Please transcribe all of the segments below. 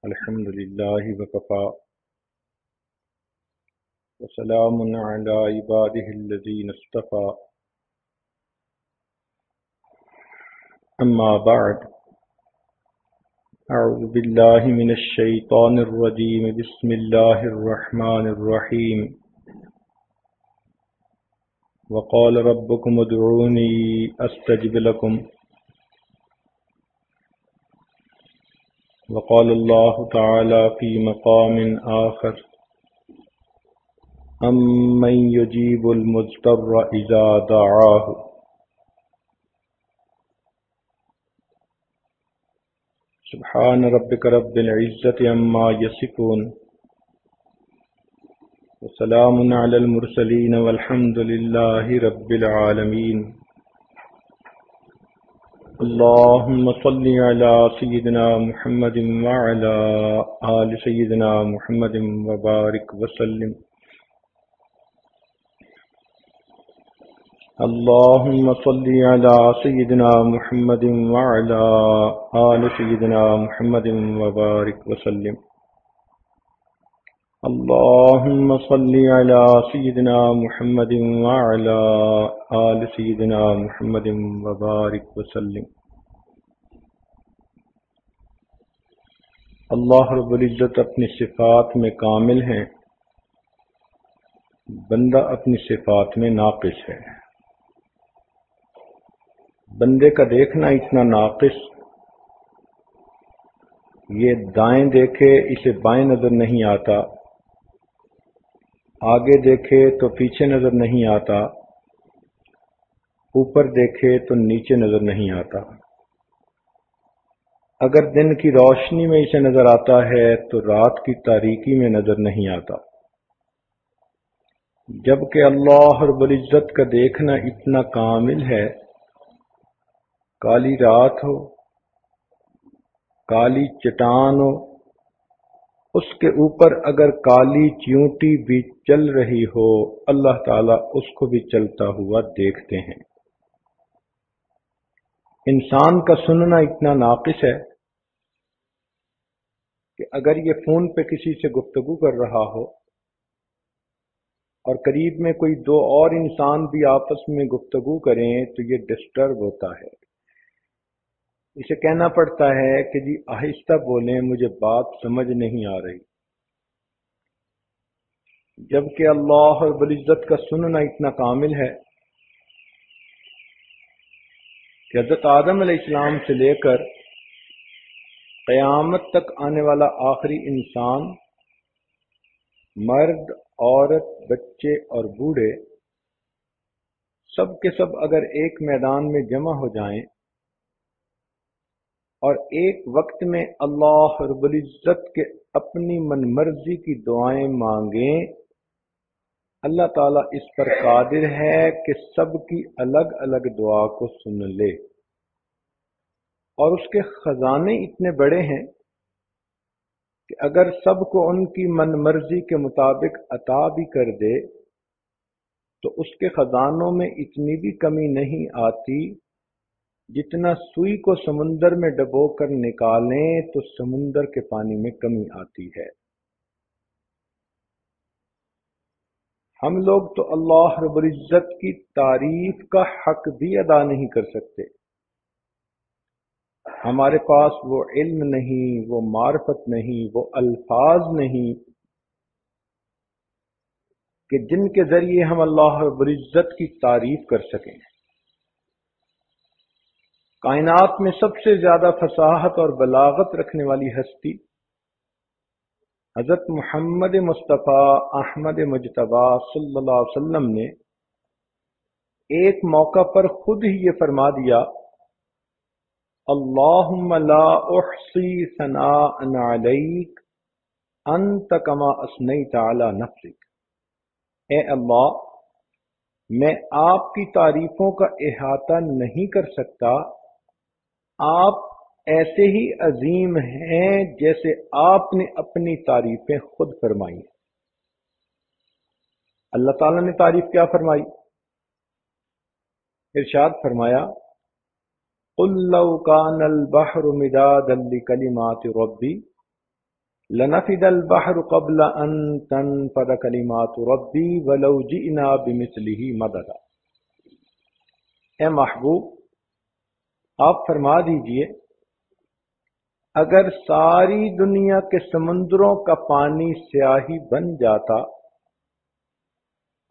الحمد لله وكفى وسلام على عباده الذين اصطفى أما بعد أعوذ بالله من الشيطان الرجيم بسم الله الرحمن الرحيم وقال ربكم ادعوني أستجب لكم وقال الله تعالى في مقام آخر أَمَّن يُجِيبُ الْمُضْطَرَّ إِذَا دَعَاهُ سبحان ربك رب العزة عما يصفون وسلام على المرسلين والحمد لله رب العالمين اللهم صل على سيدنا محمد وعلى آل سيدنا محمد وبارك وسلم اللهم صل على سيدنا محمد وعلى آل سيدنا محمد وبارك وسلم اللهم صل على سيدنا محمد وعلى آل سيدنا محمد وبارك وسلم اللہ رب العزت اپنی صفات میں کامل ہیں، بندہ اپنی صفات میں ناقص ہے۔ بندے کا دیکھنا اتنا ناقص، یہ دائیں دیکھے اسے بائیں نظر نہیں آتا، آگے دیکھے تو پیچھے نظر نہیں آتا، اوپر دیکھے تو نیچے نظر نہیں آتا۔ اگر دن کی روشنی میں اسے نظر آتا ہے تو رات کی تاریکی میں نظر نہیں آتا۔ جبکہ اللہ رب العزت کا دیکھنا اتنا کامل ہے، کالی رات ہو، کالی چٹان ہو، اس کے اوپر اگر کالی چیونٹی بھی چل رہی ہو، اللہ تعالیٰ اس کو بھی چلتا ہوا دیکھتے ہیں۔ انسان کا سننا اتنا ناقص ہے کہ اگر یہ فون پہ کسی سے گفتگو کر رہا ہو اور قریب میں کوئی دو اور انسان بھی آپس میں گفتگو کریں تو یہ ڈسٹرب ہوتا ہے، اسے کہنا پڑتا ہے کہ جی آہستہ بولیں، مجھے بات سمجھ نہیں آ رہی۔ جبکہ اللہ رب العزت کا سننا اتنا کامل ہے کہ حضرت آدم علیہ السلام سے لے کر قیامت تک آنے والا آخری انسان، مرد، عورت، بچے اور بوڑھے، سب کے سب اگر ایک میدان میں جمع ہو جائیں اور ایک وقت میں اللہ رب العزت کے اپنی من مرضی کی دعائیں مانگیں، اللہ تعالیٰ اس پر قادر ہے کہ سب کی الگ الگ دعا کو سن لے، اور اس کے خزانے اتنے بڑے ہیں کہ اگر سب کو ان کی من مرضی کے مطابق عطا بھی کر دے تو اس کے خزانوں میں اتنی بھی کمی نہیں آتی، جتنا سوئی کو سمندر میں ڈبو کر نکالیں تو سمندر کے پانی میں کمی آتی ہے۔ ہم لوگ تو اللہ رب العزت کی تعریف کا حق بھی ادا نہیں کر سکتے، ہمارے پاس وہ علم نہیں، وہ معرفت نہیں، وہ الفاظ نہیں کہ جن کے ذریعے ہم اللہ رب العزت کی تعریف کر سکیں۔ کائنات میں سب سے زیادہ فصاحت اور بلاغت رکھنے والی ہستی حضرت محمد مصطفیٰ احمد مجتبی صلی اللہ علیہ وسلم نے ایک موقع پر خود ہی یہ فرما دیا، اللہم لا احصی ثناء علیک انت کما اثنیت علی نفسک، اے اللہ میں آپ کی تعریفوں کا احاطہ نہیں کر سکتا، آپ ایسے ہی عظیم ہیں جیسے آپ نے اپنی تعریفیں خود فرمائی۔ اللہ تعالیٰ نے تعریف کیا فرمائی؟ ارشاد فرمایا، قل لو كان البحر مدادا لكلمات ربي لنفد البحر قبل ان تنفد کلمات ربی ولو جئنا بمثلہ مددا۔ اے محبوب، آپ فرما دیجئے اگر ساری دنیا کے سمندروں کا پانی سیاہی بن جاتا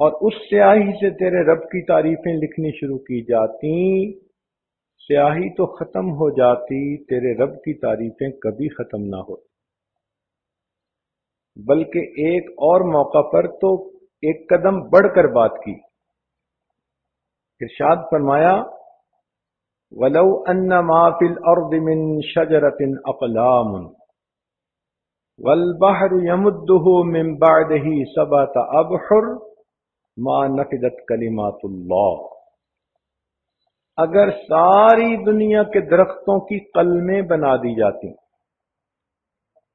اور اس سیاہی سے تیرے رب کی تعریفیں لکھنی شروع کی جاتی، سیاہی تو ختم ہو جاتی، تیرے رب کی تعریفیں کبھی ختم نہ ہوتی۔ بلکہ ایک اور موقع پر تو ایک قدم بڑھ کر بات کی، ارشاد فرمایا وَلَوْ أَنَّ مَا فِي الْأَرْضِ مِن شَجَرَةٍ أَقْلَامٌ وَالْبَحْرُ يَمُدُّهُ مِن بَعْدِهِ سَبْعَةَ أَبْحُرٍ مَا نَفِدَتْ كَلِمَاتُ اللَّهِ، اگر ساری دنیا کے درختوں کی قلمیں بنا دی جاتی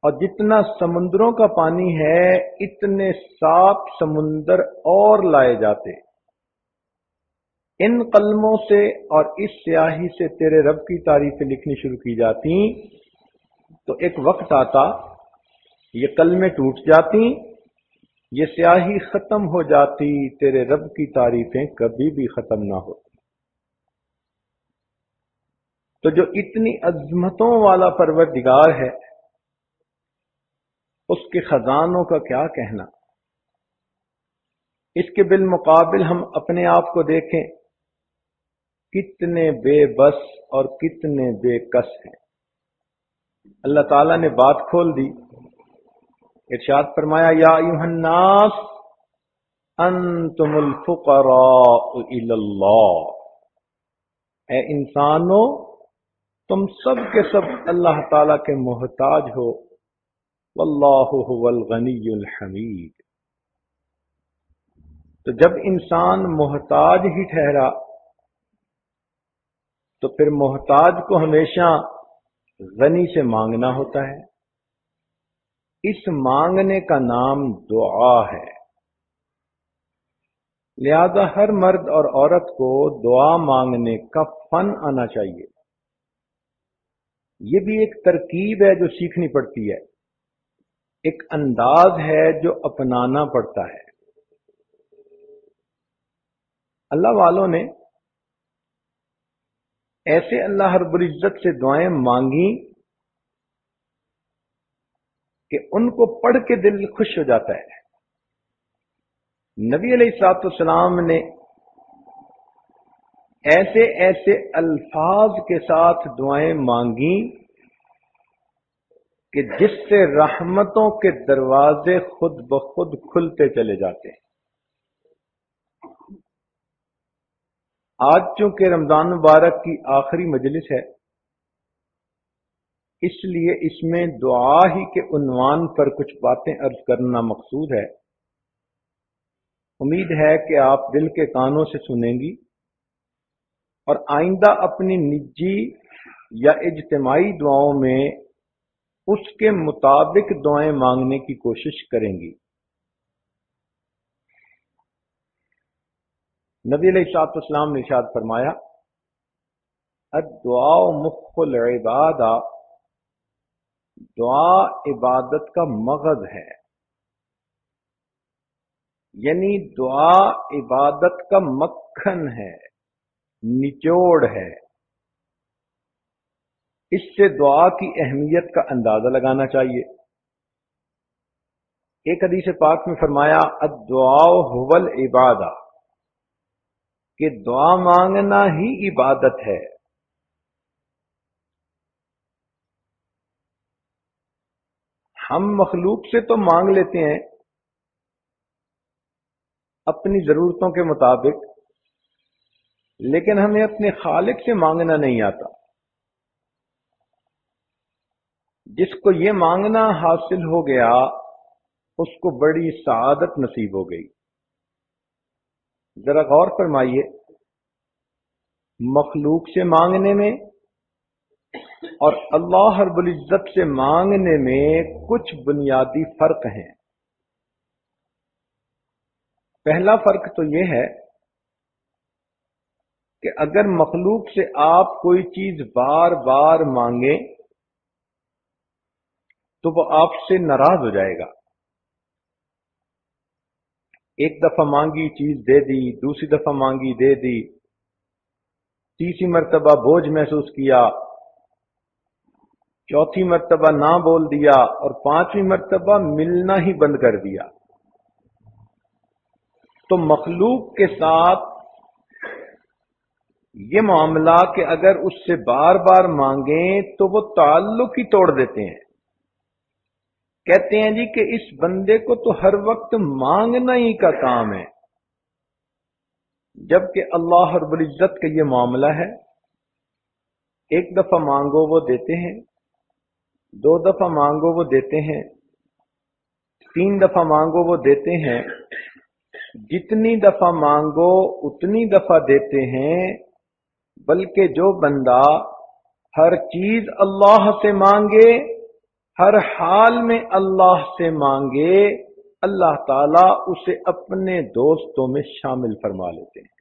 اور جتنا سمندروں کا پانی ہے اتنے صاف سمندر اور لائے جاتے، ان قلموں سے اور اس سیاہی سے تیرے رب کی تعریفیں لکھنی شروع کی جاتی تو ایک وقت آتا یہ قلمیں ٹوٹ جاتی، یہ سیاہی ختم ہو جاتی، تیرے رب کی تعریفیں کبھی بھی ختم نہ ہوتی۔ تو جو اتنی عظمتوں والا پروردگار ہے اس کے خزانوں کا کیا کہنا۔ اس کے بالمقابل ہم اپنے آپ کو دیکھیں، کتنے بے بس اور کتنے بے کس ہیں۔ اللہ تعالیٰ نے بات کھول دی، ارشاد فرمایا یا ایھا الناس انتم الفقراء الی اللہ، اے انسانو تم سب کے سب اللہ تعالیٰ کے محتاج ہو، واللہ هو الغنی الحمید۔ تو جب انسان محتاج ہی ٹھہرا تو پھر محتاج کو ہمیشہ غنی سے مانگنا ہوتا ہے، اس مانگنے کا نام دعا ہے۔ لہذا ہر مرد اور عورت کو دعا مانگنے کا فن آنا چاہیے۔ یہ بھی ایک ترکیب ہے جو سیکھنی پڑتی ہے، ایک انداز ہے جو اپنانا پڑتا ہے۔ اللہ والوں نے ایسے اللہ رب العزت سے دعائیں مانگی کہ ان کو پڑھ کے دل خوش ہو جاتا ہے۔ نبی علیہ الصلوۃ والسلام نے ایسے ایسے الفاظ کے ساتھ دعائیں مانگی کہ جس سے رحمتوں کے دروازے خود بخود کھلتے چلے جاتے ہیں۔ آج چونکہ رمضان مبارک کی آخری مجلس ہے، اس لیے اس میں دعا ہی کے عنوان پر کچھ باتیں عرض کرنا مقصود ہے۔ امید ہے کہ آپ دل کے کانوں سے سنیں گی اور آئندہ اپنی نجی یا اجتماعی دعاؤں میں اس کے مطابق دعائیں مانگنے کی کوشش کریں گی۔ نبی علیہ الصلوۃ والسلام نے ارشاد فرمایا الدعاء مخ العبادہ، دعا عبادت کا مغز ہے، یعنی دعا عبادت کا مکھن ہے، نچوڑ ہے۔ اس سے دعا کی اہمیت کا اندازہ لگانا چاہیے۔ ایک حدیث پاک میں فرمایا الدعاء هو العبادہ، کہ دعا مانگنا ہی عبادت ہے۔ ہم مخلوق سے تو مانگ لیتے ہیں اپنی ضرورتوں کے مطابق، لیکن ہمیں اپنے خالق سے مانگنا نہیں آتا۔ جس کو یہ مانگنا حاصل ہو گیا اس کو بڑی سعادت نصیب ہو گئی۔ ذرا غور فرمائیے، مخلوق سے مانگنے میں اور اللہ رب العزت سے مانگنے میں کچھ بنیادی فرق ہیں۔ پہلا فرق تو یہ ہے کہ اگر مخلوق سے آپ کوئی چیز بار بار مانگیں تو وہ آپ سے ناراض ہو جائے گا. ایک دفعہ مانگی چیز دے دی، دوسری دفعہ مانگی دے دی، تیسری مرتبہ بوجھ محسوس کیا، چوتھی مرتبہ نہ بول دیا، اور پانچویں مرتبہ ملنا ہی بند کر دیا. تو مخلوق کے ساتھ یہ معاملہ کہ اگر اس سے بار بار مانگیں تو وہ تعلق ہی توڑ دیتے ہیں. کہتے ہیں جی کہ اس بندے کو تو ہر وقت مانگنا ہی کا کام ہے، جبکہ اللہ رب العزت کا یہ معاملہ ہے، ایک دفعہ مانگو وہ دیتے ہیں، دو دفعہ مانگو وہ دیتے ہیں، تین دفعہ مانگو وہ دیتے ہیں، جتنی دفعہ مانگو اتنی دفعہ دیتے ہیں. بلکہ جو بندہ ہر چیز اللہ سے مانگے، ہر حال میں اللہ سے مانگے، اللہ تعالیٰ اسے اپنے دوستوں میں شامل فرما لیتے ہیں.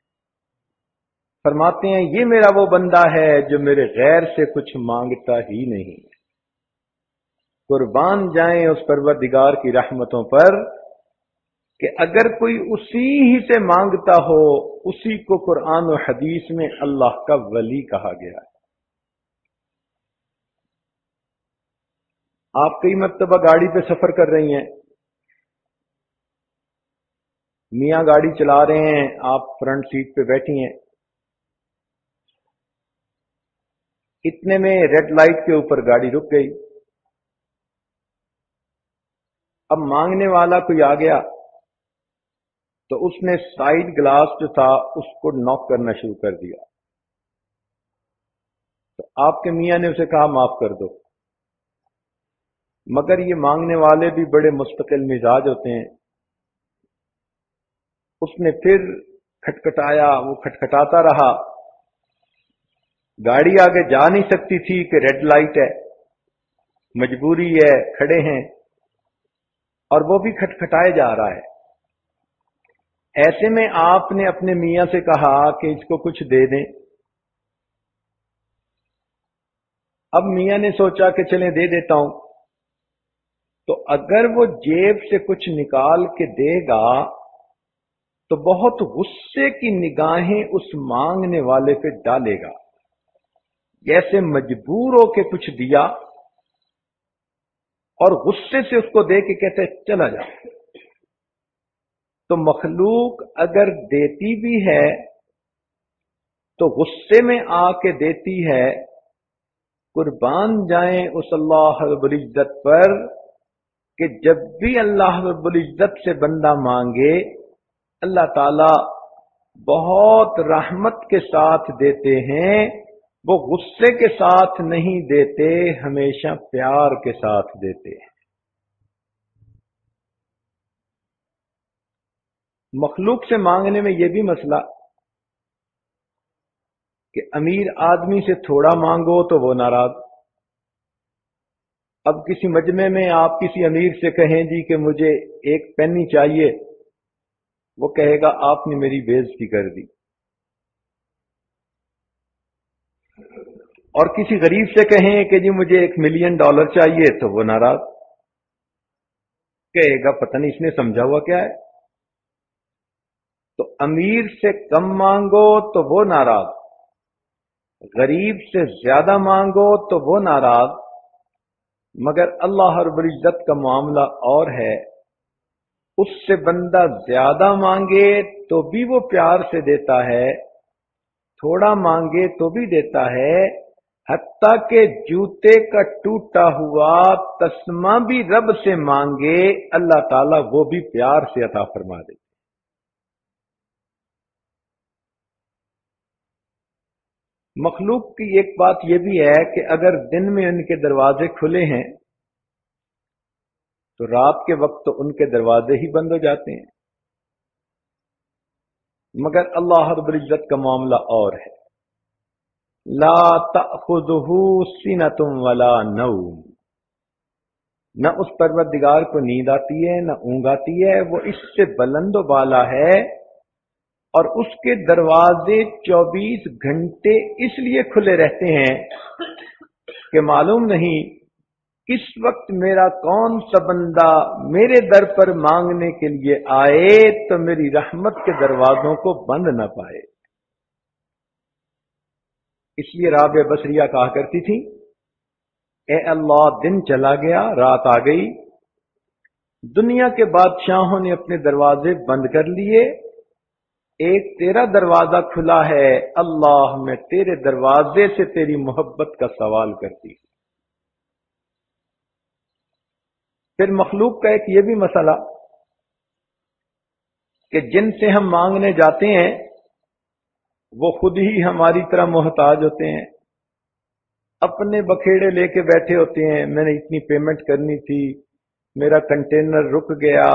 فرماتے ہیں یہ میرا وہ بندہ ہے جو میرے غیر سے کچھ مانگتا ہی نہیں. قربان جائیں اس پروردگار کی رحمتوں پر کہ اگر کوئی اسی ہی سے مانگتا ہو، اسی کو قرآن و حدیث میں اللہ کا ولی کہا گیا ہے. آپ کئی مرتبہ گاڑی پہ سفر کر رہی ہیں، میاں گاڑی چلا رہے ہیں، آپ فرنٹ سیٹ پہ بیٹھی ہیں، اتنے میں ریڈ لائٹ کے اوپر گاڑی رک گئی. اب مانگنے والا کوئی آ گیا تو اس نے سائیڈ گلاس جو تھا اس کو ناک کرنا شروع کر دیا. تو آپ کے میاں نے اسے کہا معاف کر دو. مگر یہ مانگنے والے بھی بڑے مستقل مزاج ہوتے ہیں. اس نے پھر کھٹکھٹایا، وہ کھٹکھٹاتا رہا. گاڑی آگے جا نہیں سکتی تھی کہ ریڈ لائٹ ہے، مجبوری ہے، کھڑے ہیں، اور وہ بھی کھٹکھٹائے جا رہا ہے. ایسے میں آپ نے اپنے میاں سے کہا کہ اس کو کچھ دے دیں. اب میاں نے سوچا کہ چلیں دے دیتا ہوں. تو اگر وہ جیب سے کچھ نکال کے دے گا تو بہت غصے کی نگاہیں اس مانگنے والے پہ ڈالے گا، جیسے مجبور ہو کے کچھ دیا اور غصے سے اس کو دے کے کہتے چلا جا. تو مخلوق اگر دیتی بھی ہے تو غصے میں آ کے دیتی ہے. قربان جائیں اس اللہ رب العزت پر کہ جب بھی اللہ رب العزت سے بندہ مانگے اللہ تعالی بہت رحمت کے ساتھ دیتے ہیں. وہ غصے کے ساتھ نہیں دیتے، ہمیشہ پیار کے ساتھ دیتے ہیں. مخلوق سے مانگنے میں یہ بھی مسئلہ کہ امیر آدمی سے تھوڑا مانگو تو وہ ناراض. اب کسی مجمع میں آپ کسی امیر سے کہیں جی کہ مجھے ایک پینی چاہیے، وہ کہے گا آپ نے میری بے عزتی کر دی. اور کسی غریب سے کہیں کہ جی مجھے $1,000,000 چاہیے تو وہ ناراض، کہے گا پتہ نہیں اس نے سمجھا ہوا کیا ہے. تو امیر سے کم مانگو تو وہ ناراض، غریب سے زیادہ مانگو تو وہ ناراض. مگر اللہ رب العزت کا معاملہ اور ہے، اس سے بندہ زیادہ مانگے تو بھی وہ پیار سے دیتا ہے، تھوڑا مانگے تو بھی دیتا ہے. حتیٰ کہ جوتے کا ٹوٹا ہوا تسمہ بھی رب سے مانگے اللہ تعالیٰ وہ بھی پیار سے عطا فرما دے. مخلوق کی ایک بات یہ بھی ہے کہ اگر دن میں ان کے دروازے کھلے ہیں تو رات کے وقت تو ان کے دروازے ہی بند ہو جاتے ہیں. مگر اللہ رب العزت کا معاملہ اور ہے. لا تأخذہ سنۃ ولا نوم، نہ اس پروردگار کو نیند آتی ہے نہ اونگ آتی ہے. وہ اس سے بلند و بالا ہے اور اس کے دروازے 24 گھنٹے اس لیے کھلے رہتے ہیں کہ معلوم نہیں اس وقت میرا کون سا بندہ میرے در پر مانگنے کے لیے آئے تو میری رحمت کے دروازوں کو بند نہ پائے۔ اس لیے رابعہ بصریہ کہا کرتی تھی، اے اللہ دن چلا گیا، رات آ گئی، دنیا کے بادشاہوں نے اپنے دروازے بند کر لیے، ایک تیرا دروازہ کھلا ہے، اللہ میں تیرے دروازے سے تیری محبت کا سوال کرتی ہوں۔ پھر مخلوق کا ایک یہ بھی مسئلہ کہ جن سے ہم مانگنے جاتے ہیں وہ خود ہی ہماری طرح محتاج ہوتے ہیں، اپنے بکھیڑے لے کے بیٹھے ہوتے ہیں، میں نے اتنی پیمنٹ کرنی تھی، میرا کنٹینر رک گیا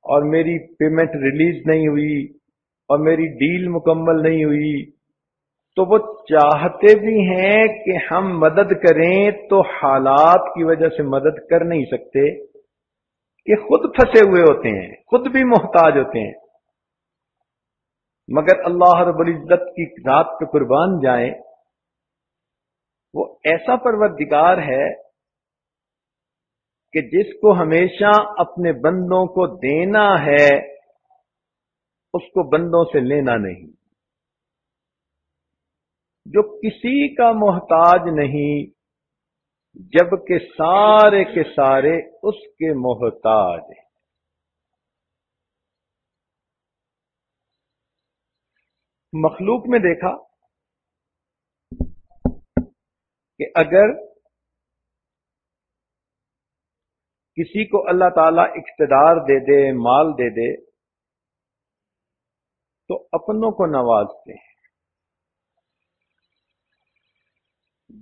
اور میری پیمنٹ ریلیز نہیں ہوئی اور میری ڈیل مکمل نہیں ہوئی، تو وہ چاہتے بھی ہیں کہ ہم مدد کریں تو حالات کی وجہ سے مدد کر نہیں سکتے، کہ خود پھنسے ہوئے ہوتے ہیں، خود بھی محتاج ہوتے ہیں۔ مگر اللہ رب العزت کی ذات پہ قربان جائیں، وہ ایسا پروردگار ہے کہ جس کو ہمیشہ اپنے بندوں کو دینا ہے، اس کو بندوں سے لینا نہیں، جو کسی کا محتاج نہیں جبکہ سارے کے سارے اس کے محتاج ہیں۔ مخلوق میں دیکھا کہ اگر کسی کو اللہ تعالی اقتدار دے دے، مال دے دے، تو اپنوں کو نوازتے ہیں۔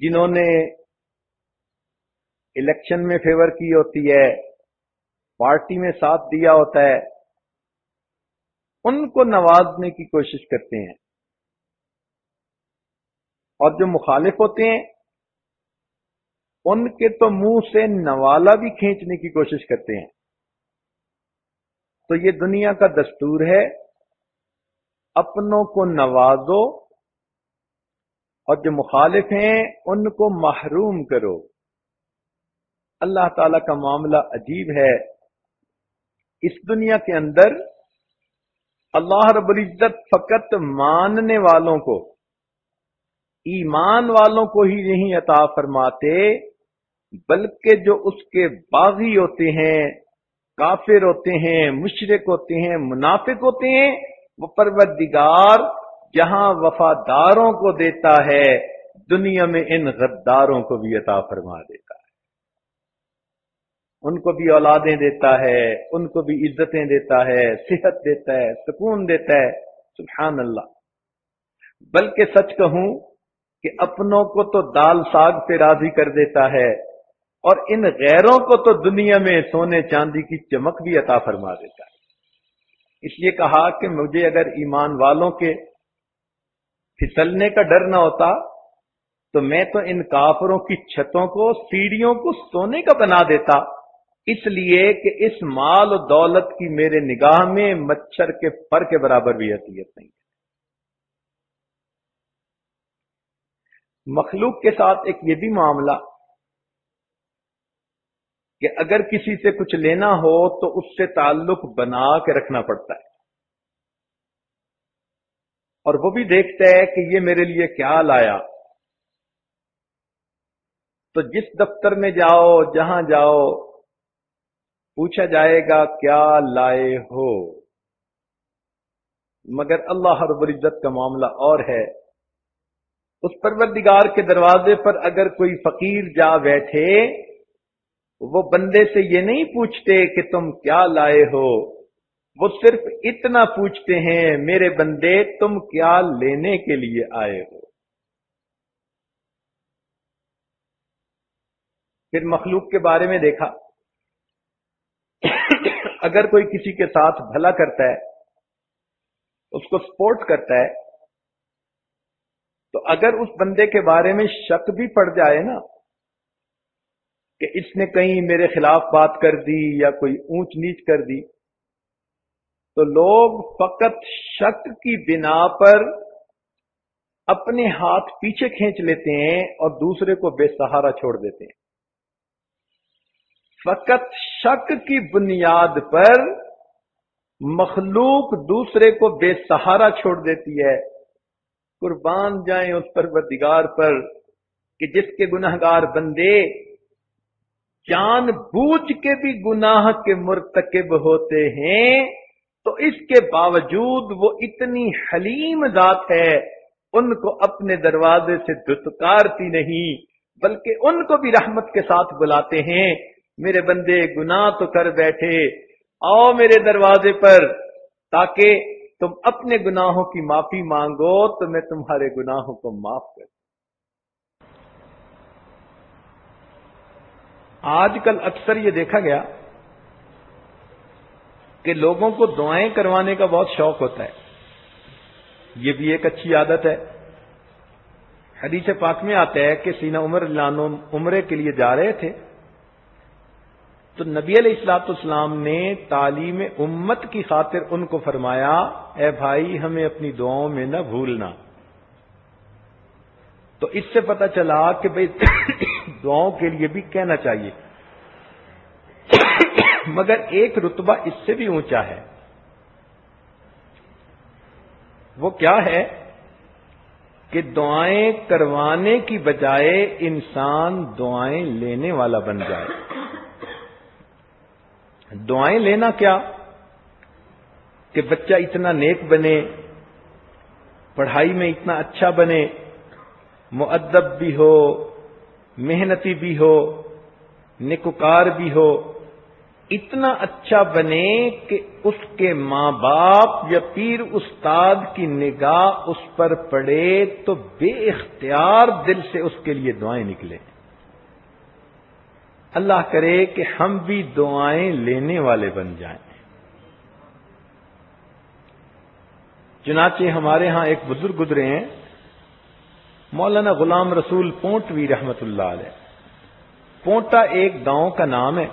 جنہوں نے الیکشن میں فیور کی ہوتی ہے، پارٹی میں ساتھ دیا ہوتا ہے، ان کو نوازنے کی کوشش کرتے ہیں، اور جو مخالف ہوتے ہیں ان کے تو منہ سے نوالا بھی کھینچنے کی کوشش کرتے ہیں۔ تو یہ دنیا کا دستور ہے، اپنوں کو نوازو اور جو مخالف ہیں ان کو محروم کرو۔ اللہ تعالی کا معاملہ عجیب ہے، اس دنیا کے اندر اللہ رب العزت فقط ماننے والوں کو، ایمان والوں کو ہی نہیں عطا فرماتے، بلکہ جو اس کے باغی ہوتے ہیں، کافر ہوتے ہیں، مشرک ہوتے ہیں، منافق ہوتے ہیں، وہ پروردگار جہاں وفاداروں کو دیتا ہے، دنیا میں ان غداروں کو بھی عطا فرما دیتا ہے، ان کو بھی اولادیں دیتا ہے، ان کو بھی عزتیں دیتا ہے، صحت دیتا ہے، سکون دیتا ہے، سبحان اللہ۔ بلکہ سچ کہوں کہ اپنوں کو تو دال ساگ پہ راضی کر دیتا ہے، اور ان غیروں کو تو دنیا میں سونے چاندی کی چمک بھی عطا فرما دیتا ہے۔ اس لیے کہا کہ مجھے اگر ایمان والوں کے پھسلنے کا ڈر نہ ہوتا تو میں تو ان کافروں کی چھتوں کو، سیڑھیوں کو سونے کا بنا دیتا، اس لیے کہ اس مال و دولت کی میرے نگاہ میں مچھر کے پر کے برابر بھی حیثیت نہیں ہے۔ مخلوق کے ساتھ ایک یہ بھی معاملہ کہ اگر کسی سے کچھ لینا ہو تو اس سے تعلق بنا کے رکھنا پڑتا ہے، اور وہ بھی دیکھتا ہے کہ یہ میرے لیے کیا لایا۔ تو جس دفتر میں جاؤ، جہاں جاؤ، پوچھا جائے گا کیا لائے ہو، مگر اللہ رب العزت کا معاملہ اور ہے۔ اس پروردگار کے دروازے پر اگر کوئی فقیر جا بیٹھے، وہ بندے سے یہ نہیں پوچھتے کہ تم کیا لائے ہو، وہ صرف اتنا پوچھتے ہیں میرے بندے تم کیا لینے کے لیے آئے ہو۔ پھر مخلوق کے بارے میں دیکھا، اگر کوئی کسی کے ساتھ بھلا کرتا ہے، اس کو سپورٹ کرتا ہے، تو اگر اس بندے کے بارے میں شک بھی پڑ جائے نا کہ اس نے کہیں میرے خلاف بات کر دی یا کوئی اونچ نیچ کر دی، تو لوگ فقط شک کی بنا پر اپنے ہاتھ پیچھے کھینچ لیتے ہیں اور دوسرے کو بے سہارا چھوڑ دیتے ہیں۔ فقط شک کی بنیاد پر مخلوق دوسرے کو بے سہارا چھوڑ دیتی ہے. قربان جائیں اس پروردگار پر کہ جس کے گناہگار بندے جان بوجھ کے بھی گناہ کے مرتکب ہوتے ہیں تو اس کے باوجود وہ اتنی حلیم ذات ہے، ان کو اپنے دروازے سے دھتکارتی نہیں بلکہ ان کو بھی رحمت کے ساتھ بلاتے ہیں. میرے بندے گناہ تو کر بیٹھے، آؤ میرے دروازے پر تاکہ تم اپنے گناہوں کی معافی مانگو تو میں تمہارے گناہوں کو معاف کروں. آج کل اکثر یہ دیکھا گیا کہ لوگوں کو دعائیں کروانے کا بہت شوق ہوتا ہے. یہ بھی ایک اچھی عادت ہے. حدیث پاک میں آتا ہے کہ سیدنا عمر رضی اللہ عنہ عمرے کے لیے جا رہے تھے تو نبی علیہ الصلوۃ والسلام نے تعلیم امت کی خاطر ان کو فرمایا، اے بھائی ہمیں اپنی دعاؤں میں نہ بھولنا. تو اس سے پتہ چلا کہ بھئی دعاؤں کے لیے بھی کہنا چاہیے، مگر ایک رتبہ اس سے بھی اونچا ہے. وہ کیا ہے کہ دعائیں کروانے کی بجائے انسان دعائیں لینے والا بن جائے. دعائیں لینا کیا کہ بچہ اتنا نیک بنے، پڑھائی میں اتنا اچھا بنے، مؤدب بھی ہو، محنتی بھی ہو، نیکوکار بھی ہو، اتنا اچھا بنے کہ اس کے ماں باپ یا پیر استاد کی نگاہ اس پر پڑے تو بے اختیار دل سے اس کے لیے دعائیں نکلیں. اللہ کرے کہ ہم بھی دعائیں لینے والے بن جائیں. چنانچہ ہمارے ہاں ایک بزرگ گزرے ہیں، مولانا غلام رسول پونٹوی رحمت اللہ علیہ. پونٹا ایک گاؤں کا نام ہے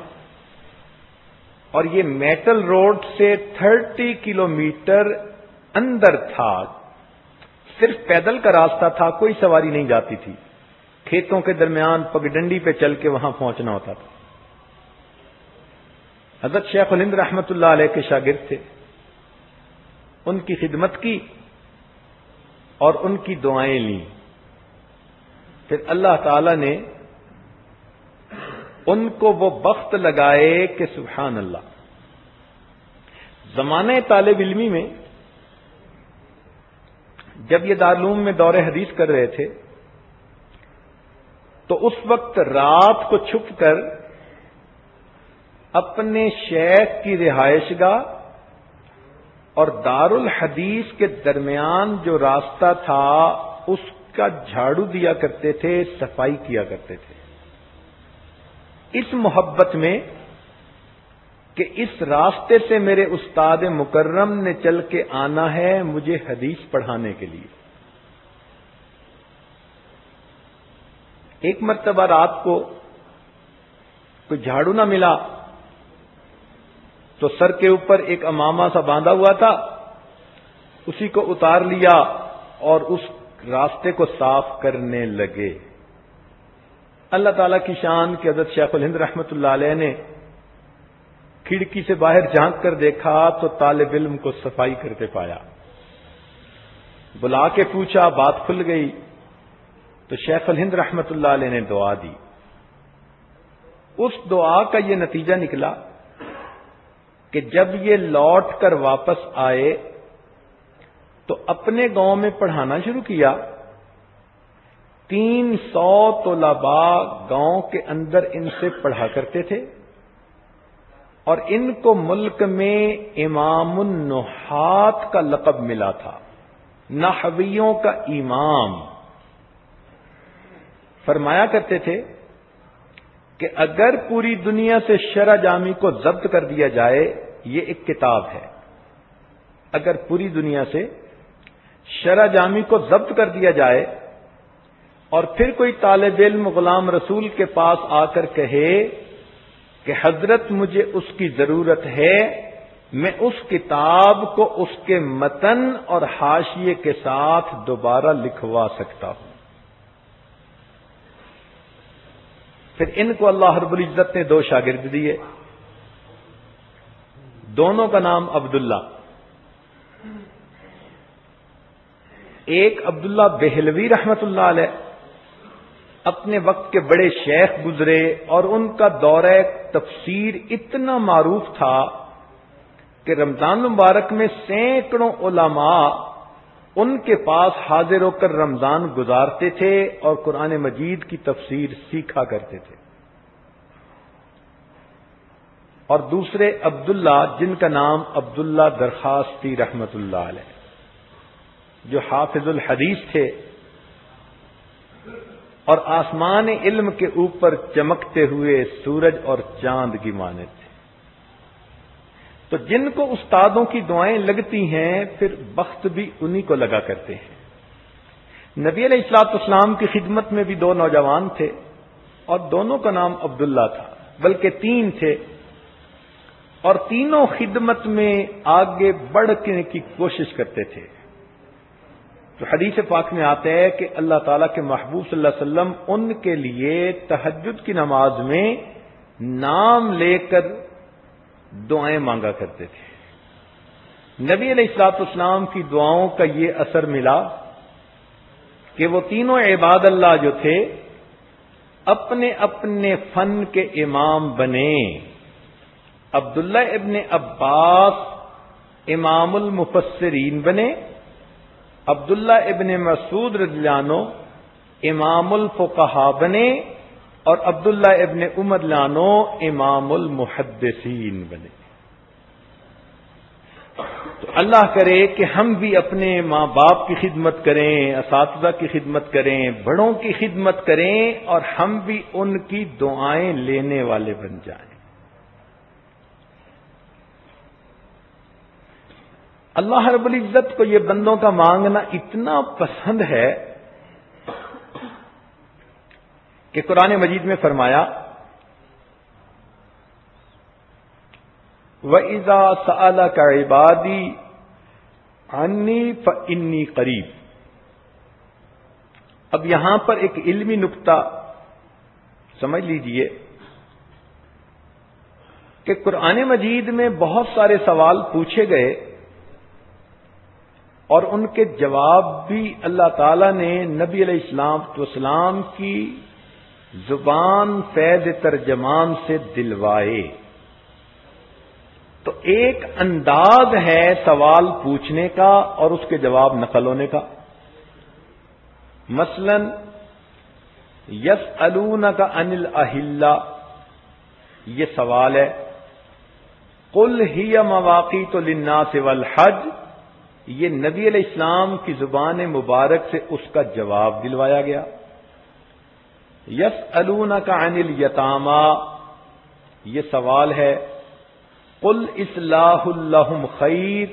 اور یہ میٹل روڈ سے 30 کلومیٹر اندر تھا. صرف پیدل کا راستہ تھا، کوئی سواری نہیں جاتی تھی. کھیتوں کے درمیان پگڈنڈی پہ چل کے وہاں پہنچنا ہوتا تھا. حضرت شیخ الہند رحمت اللہ علیہ کے شاگرد تھے. ان کی خدمت کی اور ان کی دعائیں لیں. پھر اللہ تعالی نے ان کو وہ بخت لگائے کہ سبحان اللہ. زمانہ طالب علمی میں جب یہ دارالعلوم میں دور حدیث کر رہے تھے تو اس وقت رات کو چھپ کر اپنے شیخ کی رہائش گاہ اور دارالحدیث کے درمیان جو راستہ تھا اس کا جھاڑو دیا کرتے تھے، صفائی کیا کرتے تھے، اس محبت میں کہ اس راستے سے میرے استاد مکرم نے چل کے آنا ہے مجھے حدیث پڑھانے کے لیے. ایک مرتبہ رات کو کوئی جھاڑو نہ ملا تو سر کے اوپر ایک امامہ سا باندھا ہوا تھا، اسی کو اتار لیا اور اس راستے کو صاف کرنے لگے. اللہ تعالیٰ کی شان کہ حضرت شیخ الہند رحمت اللہ علیہ نے کھڑکی سے باہر جھانک کر دیکھا تو طالب علم کو صفائی کرتے پایا. بلا کے پوچھا، بات کھل گئی تو شیخ الہند رحمت اللہ علیہ نے دعا دی. اس دعا کا یہ نتیجہ نکلا کہ جب یہ لوٹ کر واپس آئے تو اپنے گاؤں میں پڑھانا شروع کیا. 300 طلباء گاؤں کے اندر ان سے پڑھا کرتے تھے اور ان کو ملک میں امام النحات کا لقب ملا تھا، نحویوں کا امام. فرمایا کرتے تھے کہ اگر پوری دنیا سے شرح جامی کو ضبط کر دیا جائے، یہ ایک کتاب ہے، اگر پوری دنیا سے شرح جامی کو ضبط کر دیا جائے اور پھر کوئی طالب علم غلام رسول کے پاس آ کر کہے کہ حضرت مجھے اس کی ضرورت ہے، میں اس کتاب کو اس کے متن اور حاشیے کے ساتھ دوبارہ لکھوا سکتا ہوں. پھر ان کو اللہ رب العزت نے 2 شاگرد دیے، دونوں کا نام عبداللہ، ایک عبداللہ بہلوی رحمت اللہ علیہ، اپنے وقت کے بڑے شیخ گزرے اور ان کا دورہ تفسیر اتنا معروف تھا کہ رمضان مبارک میں سینکڑوں علماء ان کے پاس حاضر ہو کر رمضان گزارتے تھے اور قرآن مجید کی تفسیر سیکھا کرتے تھے۔ اور دوسرے عبداللہ جن کا نام عبداللہ درخواستی رحمت اللہ علیہ، جو حافظ الحدیث تھے اور آسمان علم کے اوپر چمکتے ہوئے سورج اور چاند کی مانند تھے۔ تو جن کو استادوں کی دعائیں لگتی ہیں پھر بخت بھی انہی کو لگا کرتے ہیں۔ نبی علیہ الصلوۃ والسلام کی خدمت میں بھی 2 نوجوان تھے اور دونوں کا نام عبداللہ تھا، بلکہ 3 تھے، اور تینوں خدمت میں آگے بڑھنے کی کوشش کرتے تھے۔ تو حدیث پاک میں آتا ہے کہ اللہ تعالیٰ کے محبوب صلی اللہ علیہ وسلم ان کے لیے تہجد کی نماز میں نام لے کر دعائیں مانگا کرتے تھے۔ نبی علیہ الصلوۃ والسلام کی دعاؤں کا یہ اثر ملا کہ وہ تینوں عباد اللہ جو تھے اپنے اپنے فن کے امام بنے۔ عبداللہ ابن عباس امام المفسرین بنے، عبداللہ ابن مسعود رضی اللہ عنہ امام الفقہاء بنے، اور عبداللہ ابن عمر رضی اللہ عنہ امام المحدثین بنے۔ تو اللہ کرے کہ ہم بھی اپنے ماں باپ کی خدمت کریں، اساتذہ کی خدمت کریں، بڑوں کی خدمت کریں، اور ہم بھی ان کی دعائیں لینے والے بن جائیں۔ اللہ رب العزت کو یہ بندوں کا مانگنا اتنا پسند ہے کہ قرآن مجید میں فرمایا وَإِذَا سَأَلَكَ عِبَادِي عَنِّي فَإِنِّي قَرِيبٌ۔ اب یہاں پر ایک علمی نکتہ سمجھ لیجئے کہ قرآن مجید میں بہت سارے سوال پوچھے گئے اور ان کے جواب بھی اللہ تعالیٰ نے نبی علیہ السلام کی زبان فیض ترجمان سے دلوائے۔ تو ایک انداز ہے سوال پوچھنے کا اور اس کے جواب نقل ہونے کا۔ مثلا یسألونک عن الاہلہ، یہ سوال ہے، قل ہی مواقیت للناس والحج، یہ نبی علیہ السلام کی زبان مبارک سے اس کا جواب دلوایا گیا۔ یسألونک عن الیتامی، یہ سوال ہے، قل اصلاح لہم خیر،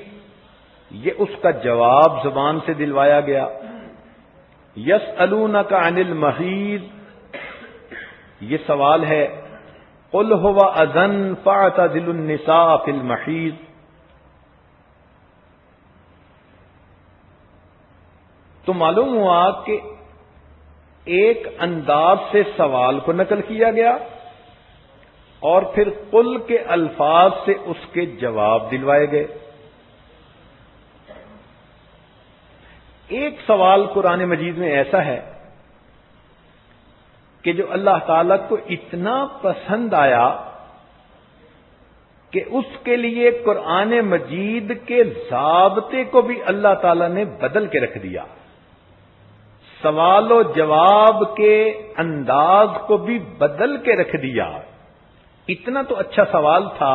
یہ اس کا جواب زبان سے دلوایا گیا۔ یسألونک عن المحیض، یہ سوال ہے، قل هو اذن فاعتزلوا النساء فی المحیض۔ تو معلوم ہوا کہ ایک انداز سے سوال کو نقل کیا گیا اور پھر قل کے الفاظ سے اس کے جواب دلوائے گئے۔ ایک سوال قرآن مجید میں ایسا ہے کہ جو اللہ تعالیٰ کو اتنا پسند آیا کہ اس کے لیے قرآن مجید کے ضابطے کو بھی اللہ تعالیٰ نے بدل کے رکھ دیا، سوال و جواب کے انداز کو بھی بدل کے رکھ دیا۔ اتنا تو اچھا سوال تھا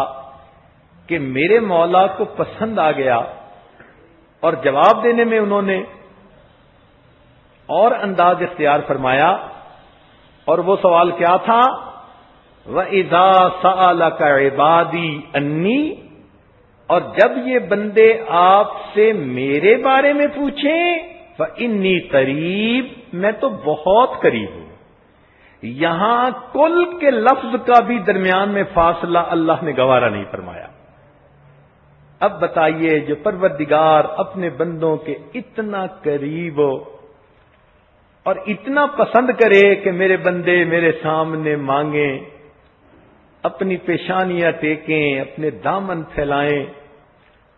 کہ میرے مولا کو پسند آ گیا، اور جواب دینے میں انہوں نے اور انداز اختیار فرمایا، اور وہ سوال کیا تھا؟ وَإِذَا سَأَلَكَ عِبَادِي أَنِّي، اور جب یہ بندے آپ سے میرے بارے میں پوچھیں فَإِنِّي قریب، میں تو بہت قریب ہوں۔ یہاں کل کے لفظ کا بھی درمیان میں فاصلہ اللہ نے گوارا نہیں فرمایا۔ اب بتائیے، جو پروردگار اپنے بندوں کے اتنا قریب ہو اور اتنا پسند کرے کہ میرے بندے میرے سامنے مانگیں، اپنی پیشانیاں ٹیکیں، اپنے دامن پھیلائیں،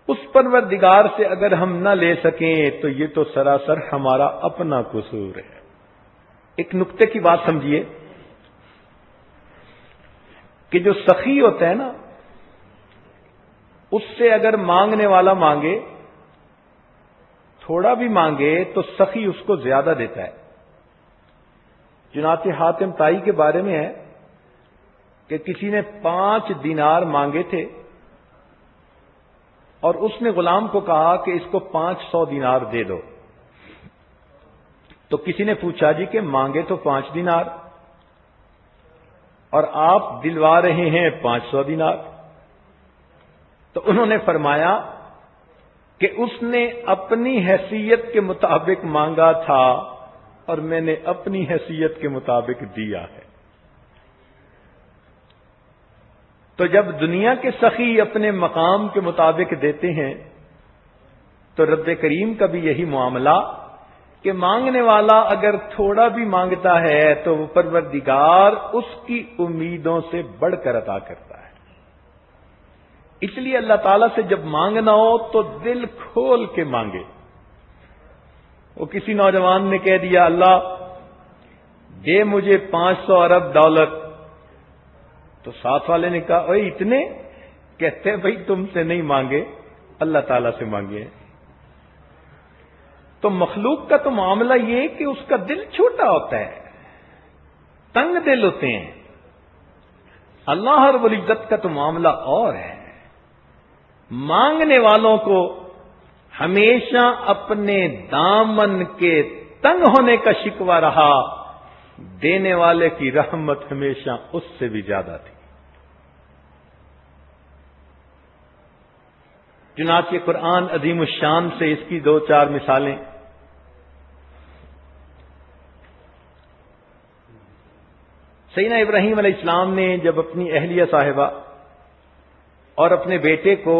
اس پروردگار سے اگر ہم نہ لے سکیں تو یہ تو سراسر ہمارا اپنا قصور ہے۔ ایک نقطے کی بات سمجھیے کہ جو سخی ہوتا ہے نا، اس سے اگر مانگنے والا مانگے، تھوڑا بھی مانگے تو سخی اس کو زیادہ دیتا ہے۔ چنانچہ حاتم طائی کے بارے میں ہے کہ کسی نے 5 دینار مانگے تھے اور اس نے غلام کو کہا کہ اس کو 500 دینار دے دو۔ تو کسی نے پوچھا جی کہ مانگے تو 5 دینار اور آپ دلوا رہے ہیں 500 دینار؟ تو انہوں نے فرمایا کہ اس نے اپنی حیثیت کے مطابق مانگا تھا اور میں نے اپنی حیثیت کے مطابق دیا ہے۔ تو جب دنیا کے سخی اپنے مقام کے مطابق دیتے ہیں تو رب کریم کا بھی یہی معاملہ کہ مانگنے والا اگر تھوڑا بھی مانگتا ہے تو وہ پروردگار اس کی امیدوں سے بڑھ کر عطا کرتا ہے۔ اس لیے اللہ تعالیٰ سے جب مانگنا ہو تو دل کھول کے مانگے۔ وہ کسی نوجوان نے کہہ دیا اللہ دے مجھے 500 ارب ڈالر، تو ساتھ والے نے کہا اوے اتنے؟ کہتے ہیں بھائی تم سے نہیں مانگے، اللہ تعالیٰ سے مانگے۔ تو مخلوق کا تو معاملہ یہ کہ اس کا دل چھوٹا ہوتا ہے، تنگ دل ہوتے ہیں۔ اللہ رب العزت کا تو معاملہ اور ہے، مانگنے والوں کو ہمیشہ اپنے دامن کے تنگ ہونے کا شکوہ رہا، دینے والے کی رحمت ہمیشہ اس سے بھی زیادہ تھی۔ چنانچہ قرآن عظیم الشان سے اس کی 2-4 مثالیں۔ سیدنا ابراہیم علیہ السلام نے جب اپنی اہلیہ صاحبہ اور اپنے بیٹے کو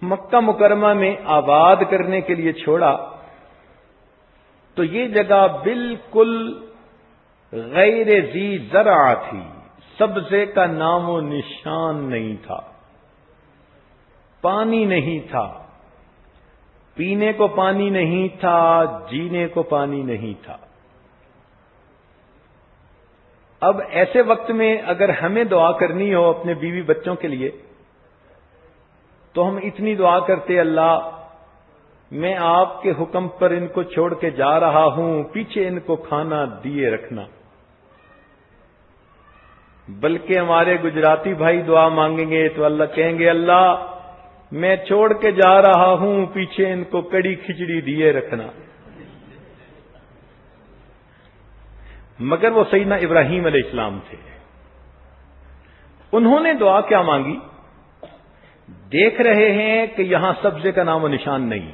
مکہ مکرمہ میں آباد کرنے کے لیے چھوڑا تو یہ جگہ بالکل غیر ذی زرع تھی، سبزے کا نام و نشان نہیں تھا، پانی نہیں تھا، پینے کو پانی نہیں تھا، جینے کو پانی نہیں تھا۔ اب ایسے وقت میں اگر ہمیں دعا کرنی ہو اپنے بیوی بچوں کے لیے تو ہم اتنی دعا کرتے اللہ میں آپ کے حکم پر ان کو چھوڑ کے جا رہا ہوں، پیچھے ان کو کھانا دیے رکھنا۔ بلکہ ہمارے گجراتی بھائی دعا مانگیں گے تو اللہ کہیں گے اللہ میں چھوڑ کے جا رہا ہوں، پیچھے ان کو کڑی کھچڑی دیے رکھنا۔ مگر وہ سیدنا ابراہیم علیہ السلام تھے، انہوں نے دعا کیا مانگی؟ دیکھ رہے ہیں کہ یہاں سبزے کا نام و نشان نہیں،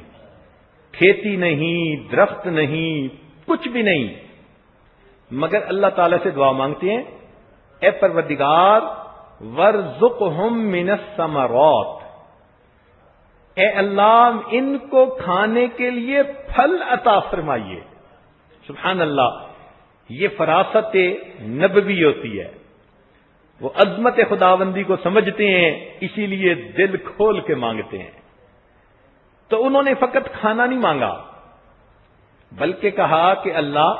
کھیتی نہیں، درخت نہیں، کچھ بھی نہیں، مگر اللہ تعالی سے دعا مانگتے ہیں اے پروردگار وارزقہم من الثمرات، اے اللہ ان کو کھانے کے لیے پھل عطا فرمائیے۔ سبحان اللہ، یہ فراست نبوی ہوتی ہے، وہ عظمت خداوندی کو سمجھتے ہیں، اسی لیے دل کھول کے مانگتے ہیں۔ تو انہوں نے فقط کھانا نہیں مانگا بلکہ کہا کہ اللہ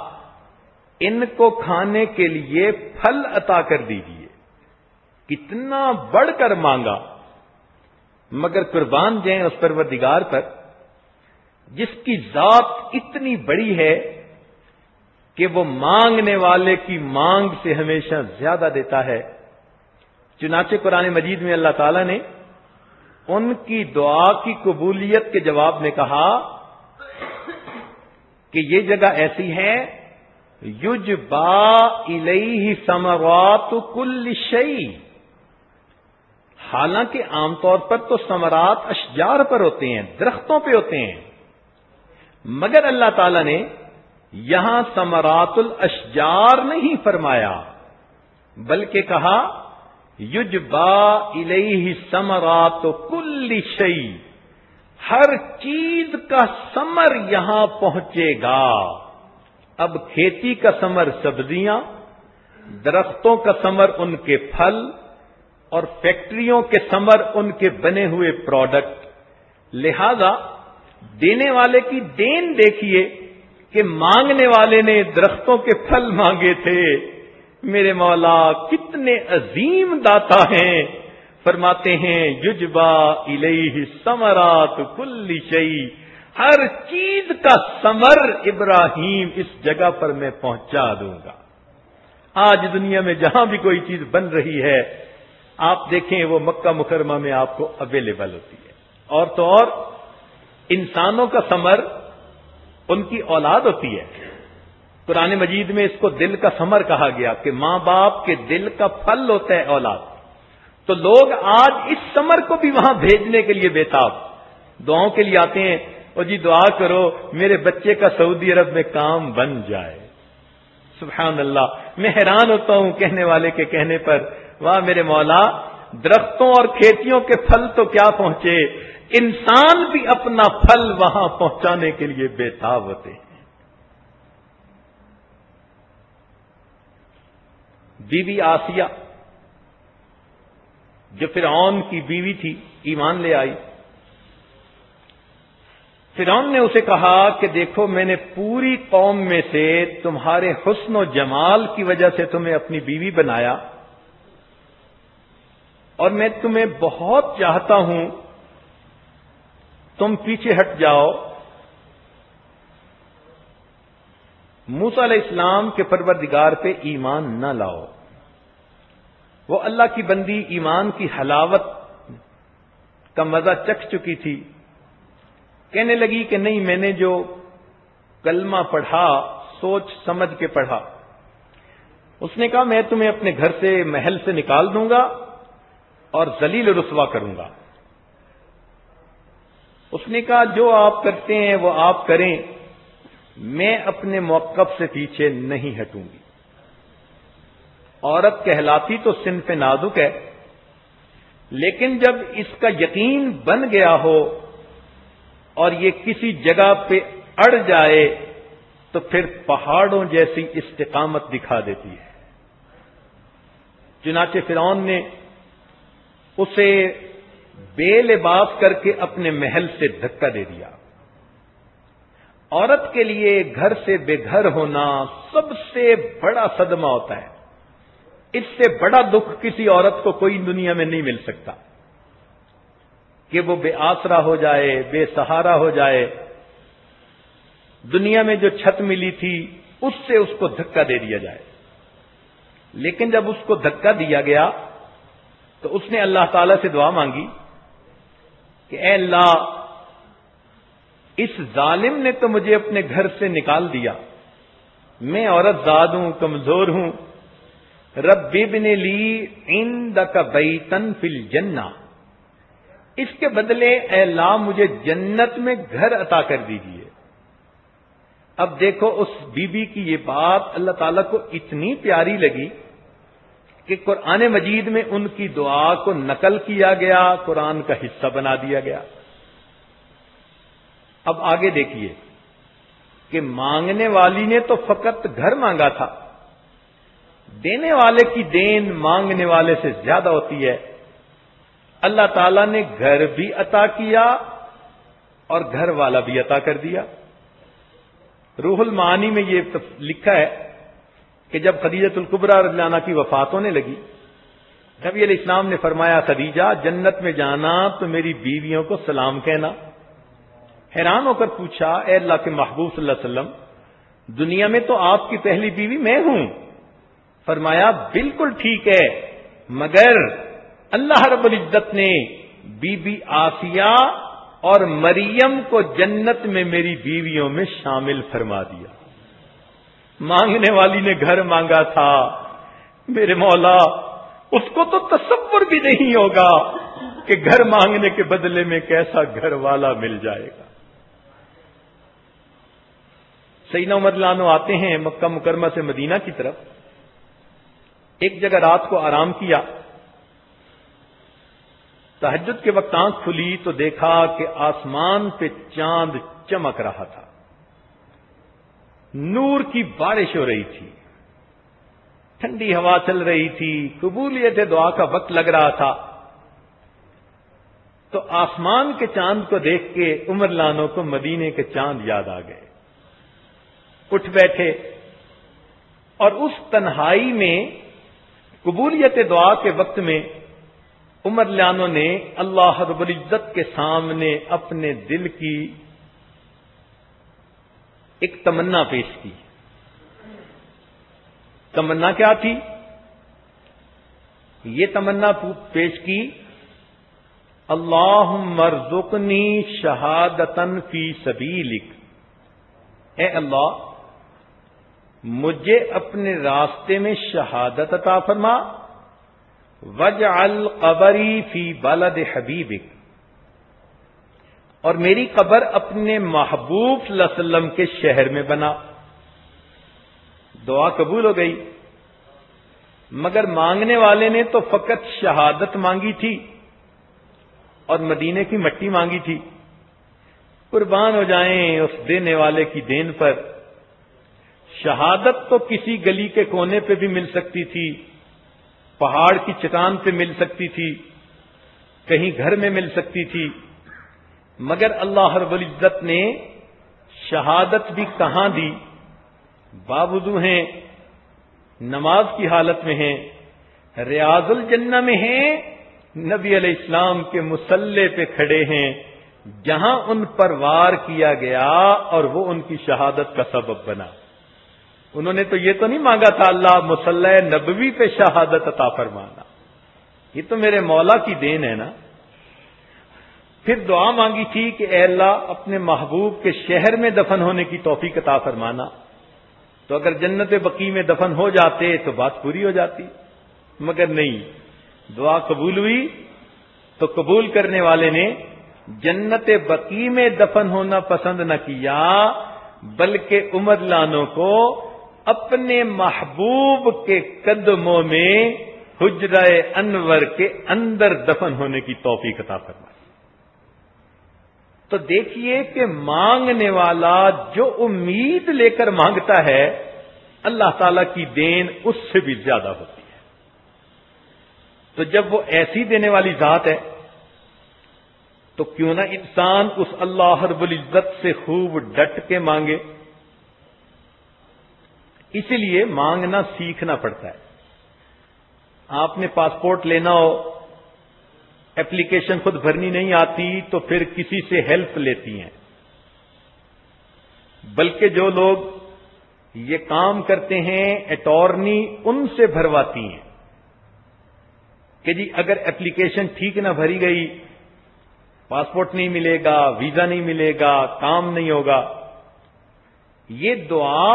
ان کو کھانے کے لیے پھل عطا کر دیجیے۔ کتنا بڑھ کر مانگا، مگر قربان جائیں اس پروردگار پر جس کی ذات اتنی بڑی ہے کہ وہ مانگنے والے کی مانگ سے ہمیشہ زیادہ دیتا ہے۔ چنانچہ قرآن مجید میں اللہ تعالیٰ نے ان کی دعا کی قبولیت کے جواب میں کہا کہ یہ جگہ ایسی ہے یجبا الیہ ثمرات کل شیء، حالانکہ عام طور پر تو ثمرات اشجار پر ہوتے ہیں، درختوں پہ ہوتے ہیں، مگر اللہ تعالیٰ نے یہاں ثمرات الاشجار نہیں فرمایا بلکہ کہا یجبا الیہ ثمرات کل شیء، ہر چیز کا ثمر یہاں پہنچے گا۔ اب کھیتی کا ثمر سبزیاں، درختوں کا ثمر ان کے پھل، اور فیکٹریوں کے ثمر ان کے بنے ہوئے پروڈکٹ۔ لہذا دینے والے کی دین دیکھیے کہ مانگنے والے نے درختوں کے پھل مانگے تھے۔ میرے مولا کتنے عظیم داتا ہیں، فرماتے ہیں یجبا الیہ ثمرات کل شیء، ہر چیز کا ثمر ابراہیم اس جگہ پر میں پہنچا دوں گا۔ آج دنیا میں جہاں بھی کوئی چیز بن رہی ہے آپ دیکھیں وہ مکہ مکرمہ میں آپ کو اویلیبل ہوتی ہے۔ اور تو اور انسانوں کا ثمر ان کی اولاد ہوتی ہے۔ قرآن مجید میں اس کو دل کا ثمر کہا گیا کہ ماں باپ کے دل کا پھل ہوتا ہے اولاد۔ تو لوگ آج اس ثمر کو بھی وہاں بھیجنے کے لیے بےتاب، دعاؤں کے لیے آتے ہیں، اور جی دعا کرو میرے بچے کا سعودی عرب میں کام بن جائے۔ سبحان اللہ، میں حیران ہوتا ہوں کہنے والے کے کہنے پر، واہ میرے مولا، درختوں اور کھیتیوں کے پھل تو کیا پہنچے، انسان بھی اپنا پھل وہاں پہنچانے کے لیے بےتاب ہوتے ہیں۔ بیوی آسیہ جو فرعون کی بیوی تھی ایمان لے آئی۔ فرعون نے اسے کہا کہ دیکھو میں نے پوری قوم میں سے تمہارے حسن و جمال کی وجہ سے تمہیں اپنی بیوی بنایا، اور میں تمہیں بہت چاہتا ہوں، تم پیچھے ہٹ جاؤ۔ موسیٰ علیہ السلام کے پروردگار پہ ایمان نہ لاؤ۔ وہ اللہ کی بندی ایمان کی حلاوت کا مزہ چکھ چکی تھی، کہنے لگی کہ نہیں، میں نے جو کلمہ پڑھا سوچ سمجھ کے پڑھا۔ اس نے کہا میں تمہیں اپنے گھر سے محل سے نکال دوں گا اور ذلیل و رسوا کروں گا۔ اس نے کہا جو آپ کرتے ہیں وہ آپ کریں، میں اپنے موقف سے پیچھے نہیں ہٹوں گی۔ عورت کہلاتی تو صنف نازک ہے، لیکن جب اس کا یقین بن گیا ہو اور یہ کسی جگہ پہ اڑ جائے تو پھر پہاڑوں جیسی استقامت دکھا دیتی ہے۔ چنانچہ فرعون نے اسے بے لباس کر کے اپنے محل سے دھکا دے دیا۔ عورت کے لیے گھر سے بے گھر ہونا سب سے بڑا صدمہ ہوتا ہے۔ اس سے بڑا دکھ کسی عورت کو کوئی دنیا میں نہیں مل سکتا کہ وہ بے آسرا ہو جائے، بے سہارا ہو جائے۔ دنیا میں جو چھت ملی تھی اس سے اس کو دھکا دے دیا جائے۔ لیکن جب اس کو دھکا دیا گیا تو اس نے اللہ تعالی سے دعا مانگی کہ اے اللہ، اس ظالم نے تو مجھے اپنے گھر سے نکال دیا، میں عورت زاد ہوں، کمزور ہوں، رب ابن لی عندک بیتن فی الجنہ، اس کے بدلے اے اللہ مجھے جنت میں گھر عطا کر دیجیے۔ اب دیکھو اس بی بی کی یہ بات اللہ تعالیٰ کو اتنی پیاری لگی کہ قرآن مجید میں ان کی دعا کو نقل کیا گیا، قرآن کا حصہ بنا دیا گیا۔ اب آگے دیکھیے کہ مانگنے والی نے تو فقط گھر مانگا تھا، دینے والے کی دین مانگنے والے سے زیادہ ہوتی ہے۔ اللہ تعالیٰ نے گھر بھی عطا کیا اور گھر والا بھی عطا کر دیا۔ روح المعانی میں یہ لکھا ہے کہ جب خدیجہ الکبریٰ رضی اللہ عنہا کی وفات ہونے لگی، نبی علیہ السلام نے فرمایا خدیجہ جنت میں جانا تو میری بیویوں کو سلام کہنا۔ حیران ہو کر پوچھا اے اللہ کے محبوب صلی اللہ علیہ وسلم، دنیا میں تو آپ کی پہلی بیوی میں ہوں۔ فرمایا بالکل ٹھیک ہے، مگر اللہ رب العزت نے بی بی آسیہ اور مریم کو جنت میں میری بیویوں میں شامل فرما دیا۔ مانگنے والی نے گھر مانگا تھا، میرے مولا اس کو تو تصور بھی نہیں ہوگا کہ گھر مانگنے کے بدلے میں کیسا گھر والا مل جائے گا۔ سیدنا عمر رضی اللہ عنہ آتے ہیں مکہ مکرمہ سے مدینہ کی طرف، ایک جگہ رات کو آرام کیا تہجد کے وقت آنکھ کھلی تو دیکھا کہ آسمان پہ چاند چمک رہا تھا، نور کی بارش ہو رہی تھی، ٹھنڈی ہوا چل رہی تھی، قبولیت دعا کا وقت لگ رہا تھا۔ تو آسمان کے چاند کو دیکھ کے عمر لانوں کو مدینے کے چاند یاد آ گئے، اٹھ بیٹھے، اور اس تنہائی میں قبولیت دعا کے وقت میں عمر لانوں نے اللہ رب العزت کے سامنے اپنے دل کی ایک تمنا پیش کی۔ تمنا کیا تھی؟ یہ تمنا پیش کی، اللہم ارزقنی شہادتن فی سبیلک، اے اللہ مجھے اپنے راستے میں شہادت عطا فرما، وجعل قبری فی بلد حبیبک، اور میری قبر اپنے محبوب صلی اللہ علیہ وسلم کے شہر میں بنا۔ دعا قبول ہو گئی، مگر مانگنے والے نے تو فقط شہادت مانگی تھی اور مدینے کی مٹی مانگی تھی۔ قربان ہو جائیں اس دینے والے کی دین پر، شہادت تو کسی گلی کے کونے پہ بھی مل سکتی تھی، پہاڑ کی چٹان پہ مل سکتی تھی، کہیں گھر میں مل سکتی تھی، مگر اللہ رب العزت نے شہادت بھی کہاں دی؟ باوضو ہیں، نماز کی حالت میں ہیں، ریاض الجنہ میں ہیں، نبی علیہ السلام کے مصلی پہ کھڑے ہیں، جہاں ان پر وار کیا گیا اور وہ ان کی شہادت کا سبب بنا۔ انہوں نے تو یہ تو نہیں مانگا تھا اللہ مصلی نبوی پہ شہادت عطا فرمانا، یہ تو میرے مولا کی دین ہے نا۔ پھر دعا مانگی تھی کہ اے اللہ اپنے محبوب کے شہر میں دفن ہونے کی توفیق عطا فرمانا، تو اگر جنت بقی میں دفن ہو جاتے تو بات پوری ہو جاتی، مگر نہیں، دعا قبول ہوئی تو قبول کرنے والے نے جنت بقی میں دفن ہونا پسند نہ کیا، بلکہ عمر لانوں کو اپنے محبوب کے قدموں میں حجرہ انور کے اندر دفن ہونے کی توفیق عطا فرمائی۔ تو دیکھیے کہ مانگنے والا جو امید لے کر مانگتا ہے، اللہ تعالی کی دین اس سے بھی زیادہ ہوتی ہے۔ تو جب وہ ایسی دینے والی ذات ہے تو کیوں نہ انسان اس اللہ رب العزت سے خوب ڈٹ کے مانگے۔ اسی لیے مانگنا سیکھنا پڑتا ہے۔ آپ نے پاسپورٹ لینا ہو، ایپلیکیشن خود بھرنی نہیں آتی تو پھر کسی سے ہیلپ لیتی ہیں، بلکہ جو لوگ یہ کام کرتے ہیں اٹارنی ان سے بھرواتی ہیں کہ جی اگر ایپلیکیشن ٹھیک نہ بھری گئی، پاسپورٹ نہیں ملے گا، ویزا نہیں ملے گا، کام نہیں ہوگا۔ یہ دعا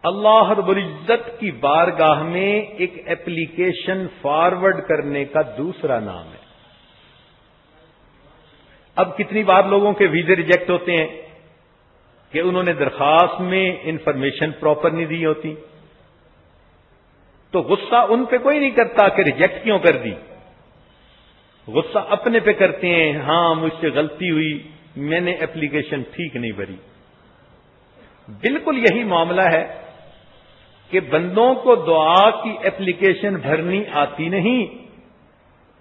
اللہ رب العزت کی بارگاہ میں ایک ایپلیکیشن فارورڈ کرنے کا دوسرا نام ہے۔ اب کتنی بار لوگوں کے ویزے ریجیکٹ ہوتے ہیں کہ انہوں نے درخواست میں انفارمیشن پراپر نہیں دی ہوتی، تو غصہ ان پہ کوئی نہیں کرتا کہ ریجیکٹ کیوں کر دی، غصہ اپنے پہ کرتے ہیں، ہاں مجھ سے غلطی ہوئی، میں نے ایپلیکیشن ٹھیک نہیں بھری۔ بالکل یہی معاملہ ہے کہ بندوں کو دعا کی ایپلیکیشن بھرنی آتی نہیں،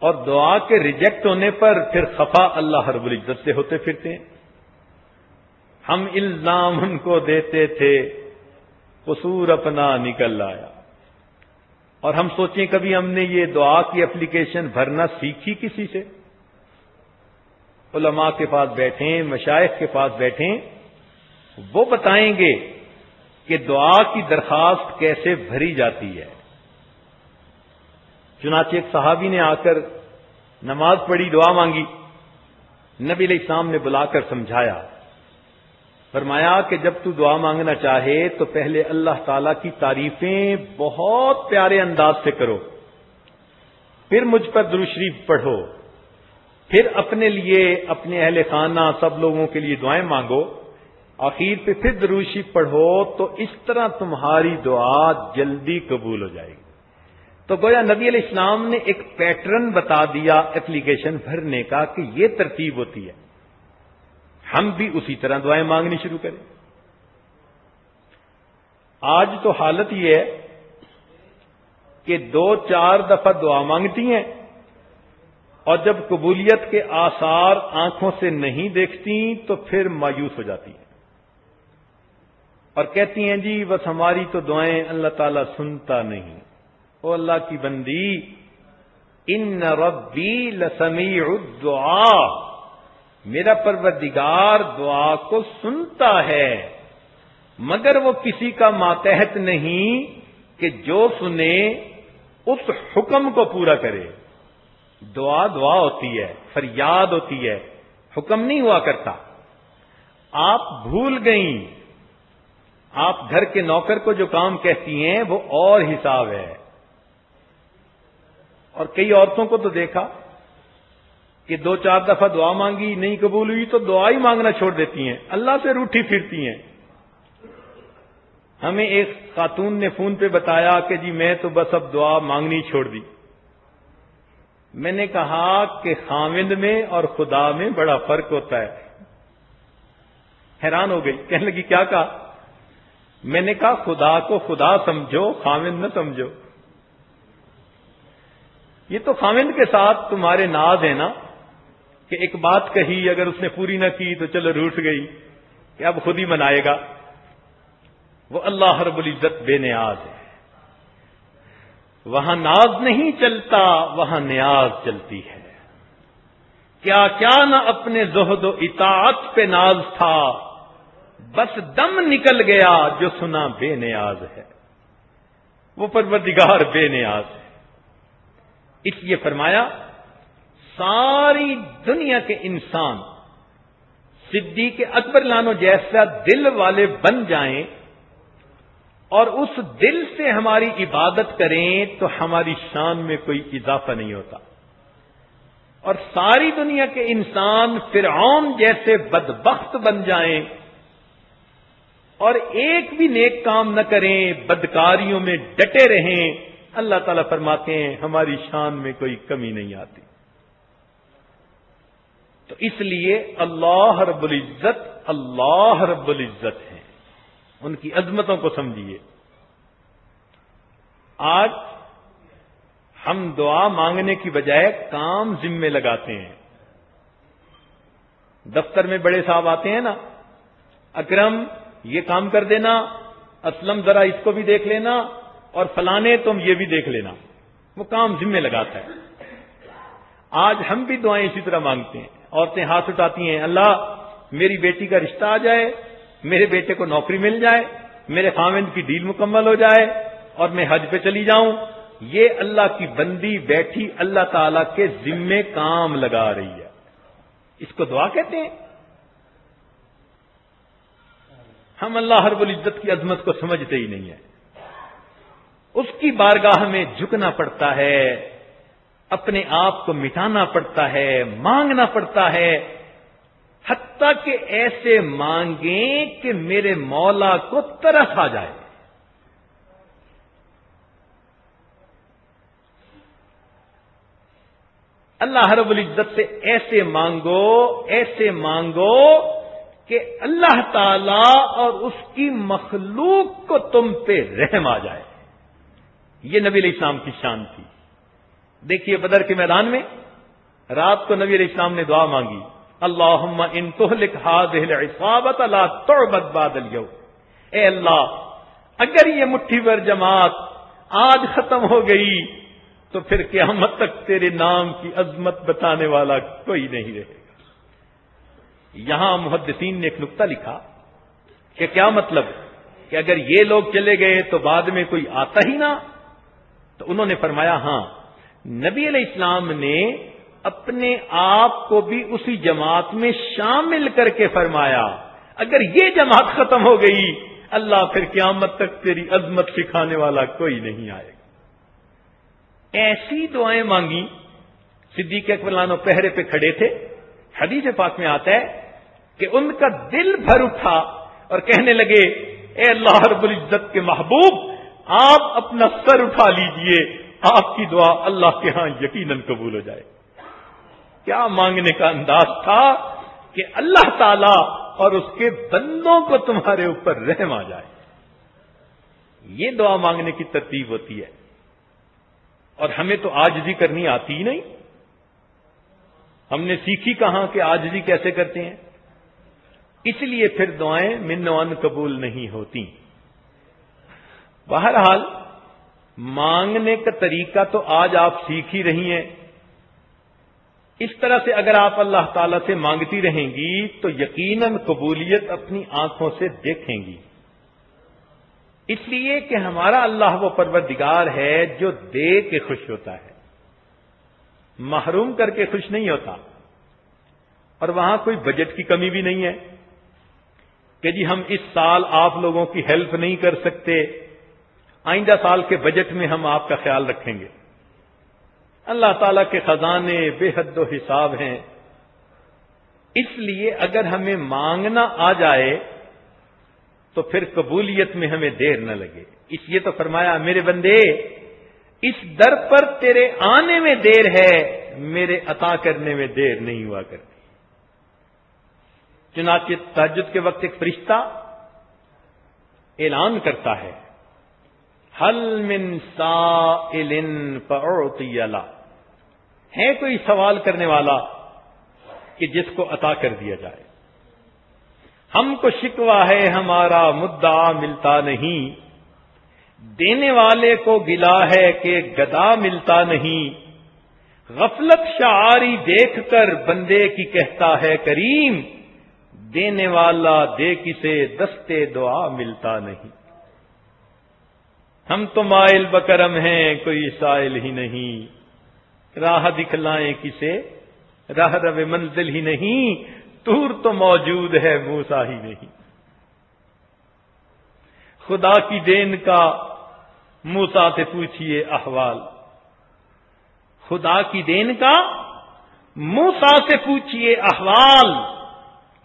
اور دعا کے ریجیکٹ ہونے پر پھر خفا اللہ رب العزت سے ہوتے پھرتے ہیں۔ ہم الزام ان کو دیتے تھے، قصور اپنا نکل آیا۔ اور ہم سوچیں کبھی ہم نے یہ دعا کی ایپلیکیشن بھرنا سیکھی کسی سے؟ علماء کے پاس بیٹھیں، مشائخ کے پاس بیٹھیں، وہ بتائیں گے کہ دعا کی درخواست کیسے بھری جاتی ہے۔ چنانچہ ایک صحابی نے آ کر نماز پڑھی، دعا مانگی، نبی علیہ السلام نے بلا کر سمجھایا، فرمایا کہ جب تو دعا مانگنا چاہے تو پہلے اللہ تعالی کی تعریفیں بہت پیارے انداز سے کرو، پھر مجھ پر درود شریف پڑھو، پھر اپنے لیے، اپنے اہل خانہ، سب لوگوں کے لیے دعائیں مانگو، آخر پہ پھر درود شریف پڑھو، تو اس طرح تمہاری دعا جلدی قبول ہو جائے گی۔ تو گویا نبی علیہ السلام نے ایک پیٹرن بتا دیا ایپلیکیشن بھرنے کا کہ یہ ترتیب ہوتی ہے، ہم بھی اسی طرح دعائیں مانگنی شروع کریں۔ آج تو حالت یہ ہے کہ 2-4 دفعہ دعا مانگتی ہیں اور جب قبولیت کے آثار آنکھوں سے نہیں دیکھتی تو پھر مایوس ہو جاتی ہیں اور کہتی ہیں جی بس ہماری تو دعائیں اللہ تعالیٰ سنتا نہیں۔ او اللہ کی بندی، ان ربی لسمیع الدعاء، میرا پروردگار دعا کو سنتا ہے، مگر وہ کسی کا ماتحت نہیں کہ جو سنے اس حکم کو پورا کرے۔ دعا دعا ہوتی ہے، فریاد ہوتی ہے، حکم نہیں ہوا کرتا۔ آپ بھول گئیں، آپ گھر کے نوکر کو جو کام کہتی ہیں وہ اور حساب ہے۔ اور کئی عورتوں کو تو دیکھا کہ 2-4 دفعہ دعا مانگی نہیں قبول ہوئی تو دعا ہی مانگنا چھوڑ دیتی ہیں، اللہ سے روٹھی پھرتی ہیں۔ ہمیں ایک خاتون نے فون پہ بتایا کہ جی میں تو بس اب دعا مانگنی چھوڑ دی۔ میں نے کہا کہ خاوند میں اور خدا میں بڑا فرق ہوتا ہے۔ حیران ہو گئی، کہنے لگی کیا کہا؟ میں نے کہا خدا کو خدا سمجھو، خاوند نہ سمجھو۔ یہ تو خاوند کے ساتھ تمہارے ناز ہے نا کہ ایک بات کہی اگر اس نے پوری نہ کی تو چلو روٹھ گئی کہ اب خود ہی منائے گا۔ وہ اللہ رب العزت بے نیاز ہے، وہاں ناز نہیں چلتا، وہاں نیاز چلتی ہے۔ کیا کیا نہ اپنے زہد و اطاعت پہ ناز تھا، بس دم نکل گیا جو سنا بے نیاز ہے۔ وہ پروردگار بے نیاز ہے، اس لیے فرمایا ساری دنیا کے انسان صدیق اکبر لانو جیسا دل والے بن جائیں اور اس دل سے ہماری عبادت کریں تو ہماری شان میں کوئی اضافہ نہیں ہوتا۔ اور ساری دنیا کے انسان فرعون جیسے بدبخت بن جائیں اور ایک بھی نیک کام نہ کریں، بدکاریوں میں ڈٹے رہیں، اللہ تعالیٰ فرماتے ہیں ہماری شان میں کوئی کمی نہیں آتی۔ تو اس لیے اللہ رب العزت ہیں، ان کی عظمتوں کو سمجھیے۔ آج ہم دعا مانگنے کی بجائے کام ذمے لگاتے ہیں۔ دفتر میں بڑے صاحب آتے ہیں نا، اکرم یہ کام کر دینا، اسلم ذرا اس کو بھی دیکھ لینا، اور فلانے تم یہ بھی دیکھ لینا، وہ کام ذمے لگاتا ہے۔ آج ہم بھی دعائیں اسی طرح مانگتے ہیں۔ عورتیں ہاتھ اٹھاتی ہیں، اللہ میری بیٹی کا رشتہ آ جائے، میرے بیٹے کو نوکری مل جائے، میرے خاوند کی ڈیل مکمل ہو جائے اور میں حج پہ چلی جاؤں۔ یہ اللہ کی بندی بیٹھی اللہ تعالی کے ذمے کام لگا رہی ہے، اس کو دعا کہتے ہیں۔ ہم اللہ رب العزت کی عظمت کو سمجھتے ہی نہیں ہیں۔ اس کی بارگاہ میں جھکنا پڑتا ہے، اپنے آپ کو مٹانا پڑتا ہے، مانگنا پڑتا ہے، حتیٰ کہ ایسے مانگیں کہ میرے مولا کو ترس آ جائے۔ اللہ رب العزت سے ایسے مانگو کہ اللہ تعالی اور اس کی مخلوق کو تم پہ رحم آ جائے۔ یہ نبی علیہ السلام کی شان تھی۔ دیکھیے بدر کے میدان میں رات کو نبی علیہ السلام نے دعا مانگی، اللہم ان تہلک ہذہ العصابۃ لا تعبد بعد اليوم، اے اللہ اگر یہ مٹھی بھر جماعت آج ختم ہو گئی تو پھر قیامت تک تیرے نام کی عظمت بتانے والا کوئی نہیں رہے گا۔ یہاں محدثین نے ایک نقطہ لکھا کہ کیا مطلب کہ اگر یہ لوگ چلے گئے تو بعد میں کوئی آتا ہی نہ؟ تو انہوں نے فرمایا ہاں، نبی علیہ السلام نے اپنے آپ کو بھی اسی جماعت میں شامل کر کے فرمایا اگر یہ جماعت ختم ہو گئی اللہ پھر قیامت تک تیری عظمت سکھانے والا کوئی نہیں آئے گا۔ ایسی دعائیں مانگی۔ صدیق اکبر لانو پہرے پہ کھڑے تھے، حدیث پاک میں آتا ہے کہ ان کا دل بھر اٹھا اور کہنے لگے اے اللہ رب العزت کے محبوب، آپ اپنا سر اٹھا لیجئے، آپ کی دعا اللہ کے ہاں یقیناً قبول ہو جائے. کیا مانگنے کا انداز تھا کہ اللہ تعالی اور اس کے بندوں کو تمہارے اوپر رحم آ جائے. یہ دعا مانگنے کی ترتیب ہوتی ہے. اور ہمیں تو عاجزی کرنی آتی ہی نہیں. ہم نے سیکھی کہاں کہ عاجزی کیسے کرتے ہیں. اس لیے پھر دعائیں من و ان قبول نہیں ہوتی. بہرحال مانگنے کا طریقہ تو آج آپ سیکھ ہی رہی ہیں. اس طرح سے اگر آپ اللہ تعالی سے مانگتی رہیں گی تو یقیناً قبولیت اپنی آنکھوں سے دیکھیں گی. اس لیے کہ ہمارا اللہ وہ پروردگار ہے جو دے کے خوش ہوتا ہے، محروم کر کے خوش نہیں ہوتا. اور وہاں کوئی بجٹ کی کمی بھی نہیں ہے کہ جی ہم اس سال آپ لوگوں کی ہیلپ نہیں کر سکتے، آئندہ سال کے بجٹ میں ہم آپ کا خیال رکھیں گے. اللہ تعالیٰ کے خزانے بے حد و حساب ہیں. اس لیے اگر ہمیں مانگنا آ جائے تو پھر قبولیت میں ہمیں دیر نہ لگے. اس لیے تو فرمایا میرے بندے اس در پر تیرے آنے میں دیر ہے، میرے عطا کرنے میں دیر نہیں ہوا کرتی. چنانچہ تہجد کے وقت ایک فرشتہ اعلان کرتا ہے حل من سائل فاعطی له، ہے کوئی سوال کرنے والا کہ جس کو عطا کر دیا جائے. ہم کو شکوہ ہے ہمارا مدعا ملتا نہیں، دینے والے کو گلا ہے کہ گدا ملتا نہیں. غفلت شعاری دیکھ کر بندے کی کہتا ہے کریم، دینے والا دے کسے دستے دعا ملتا نہیں. ہم تو مائل بکرم ہیں کوئی سائل ہی نہیں، راہ دکھلائیں کسے راہ رو منزل ہی نہیں. طور تو موجود ہے موسیٰ ہی نہیں. خدا کی دین کا موسیٰ سے پوچھئے احوال، خدا کی دین کا موسیٰ سے پوچھئے احوال،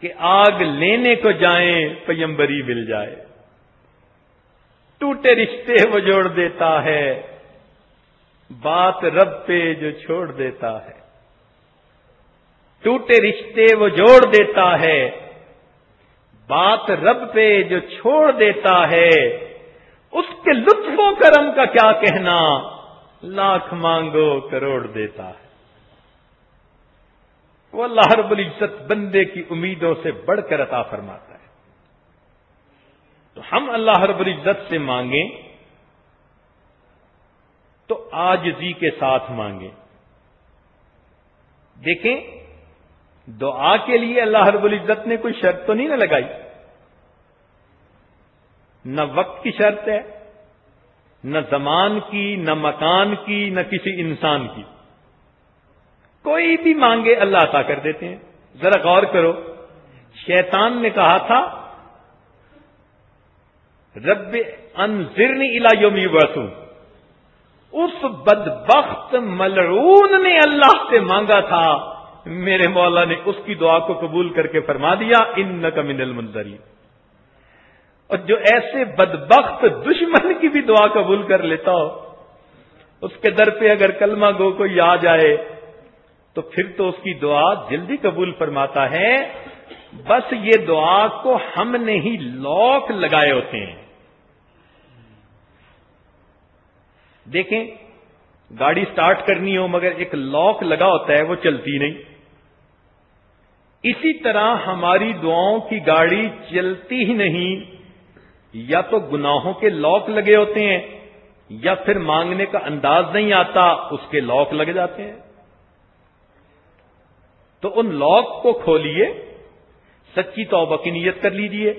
کہ آگ لینے کو جائیں پیمبری مل جائے. ٹوٹے رشتے وہ جوڑ دیتا ہے، بات رب پہ جو چھوڑ دیتا ہے. ٹوٹے رشتے وہ جوڑ دیتا ہے، بات رب پہ جو چھوڑ دیتا ہے. اس کے لطف و کرم کا کیا کہنا، لاکھ مانگو کروڑ دیتا ہے. وہ اللہ رب العزت بندے کی امیدوں سے بڑھ کر عطا فرماتا ہے. تو ہم اللہ رب العزت سے مانگیں تو عاجزی کے ساتھ مانگیں. دیکھیں دعا کے لیے اللہ رب العزت نے کوئی شرط تو نہیں نہ لگائی، نہ وقت کی شرط ہے، نہ زمان کی، نہ مکان کی، نہ کسی انسان کی. کوئی بھی مانگے اللہ عطا کر دیتے ہیں. ذرا غور کرو، شیطان نے کہا تھا رب انظرنی الی یوم یبعثون. اس بدبخت ملعون نے اللہ سے مانگا تھا، میرے مولا نے اس کی دعا کو قبول کر کے فرما دیا انک من المنظرین. اور جو ایسے بدبخت دشمن کی بھی دعا قبول کر لیتا ہو، اس کے در پہ اگر کلمہ گو کوئی آ جائے تو پھر تو اس کی دعا جلدی قبول فرماتا ہے. بس یہ دعا کو ہم نے ہی لاک لگائے ہوتے ہیں. دیکھیں گاڑی سٹارٹ کرنی ہو مگر ایک لاک لگا ہوتا ہے، وہ چلتی نہیں. اسی طرح ہماری دعاؤں کی گاڑی چلتی ہی نہیں، یا تو گناہوں کے لاک لگے ہوتے ہیں یا پھر مانگنے کا انداز نہیں آتا، اس کے لاک لگ جاتے ہیں. تو ان لاک کو کھولیے، سچی توبہ کی نیت کر لیجئے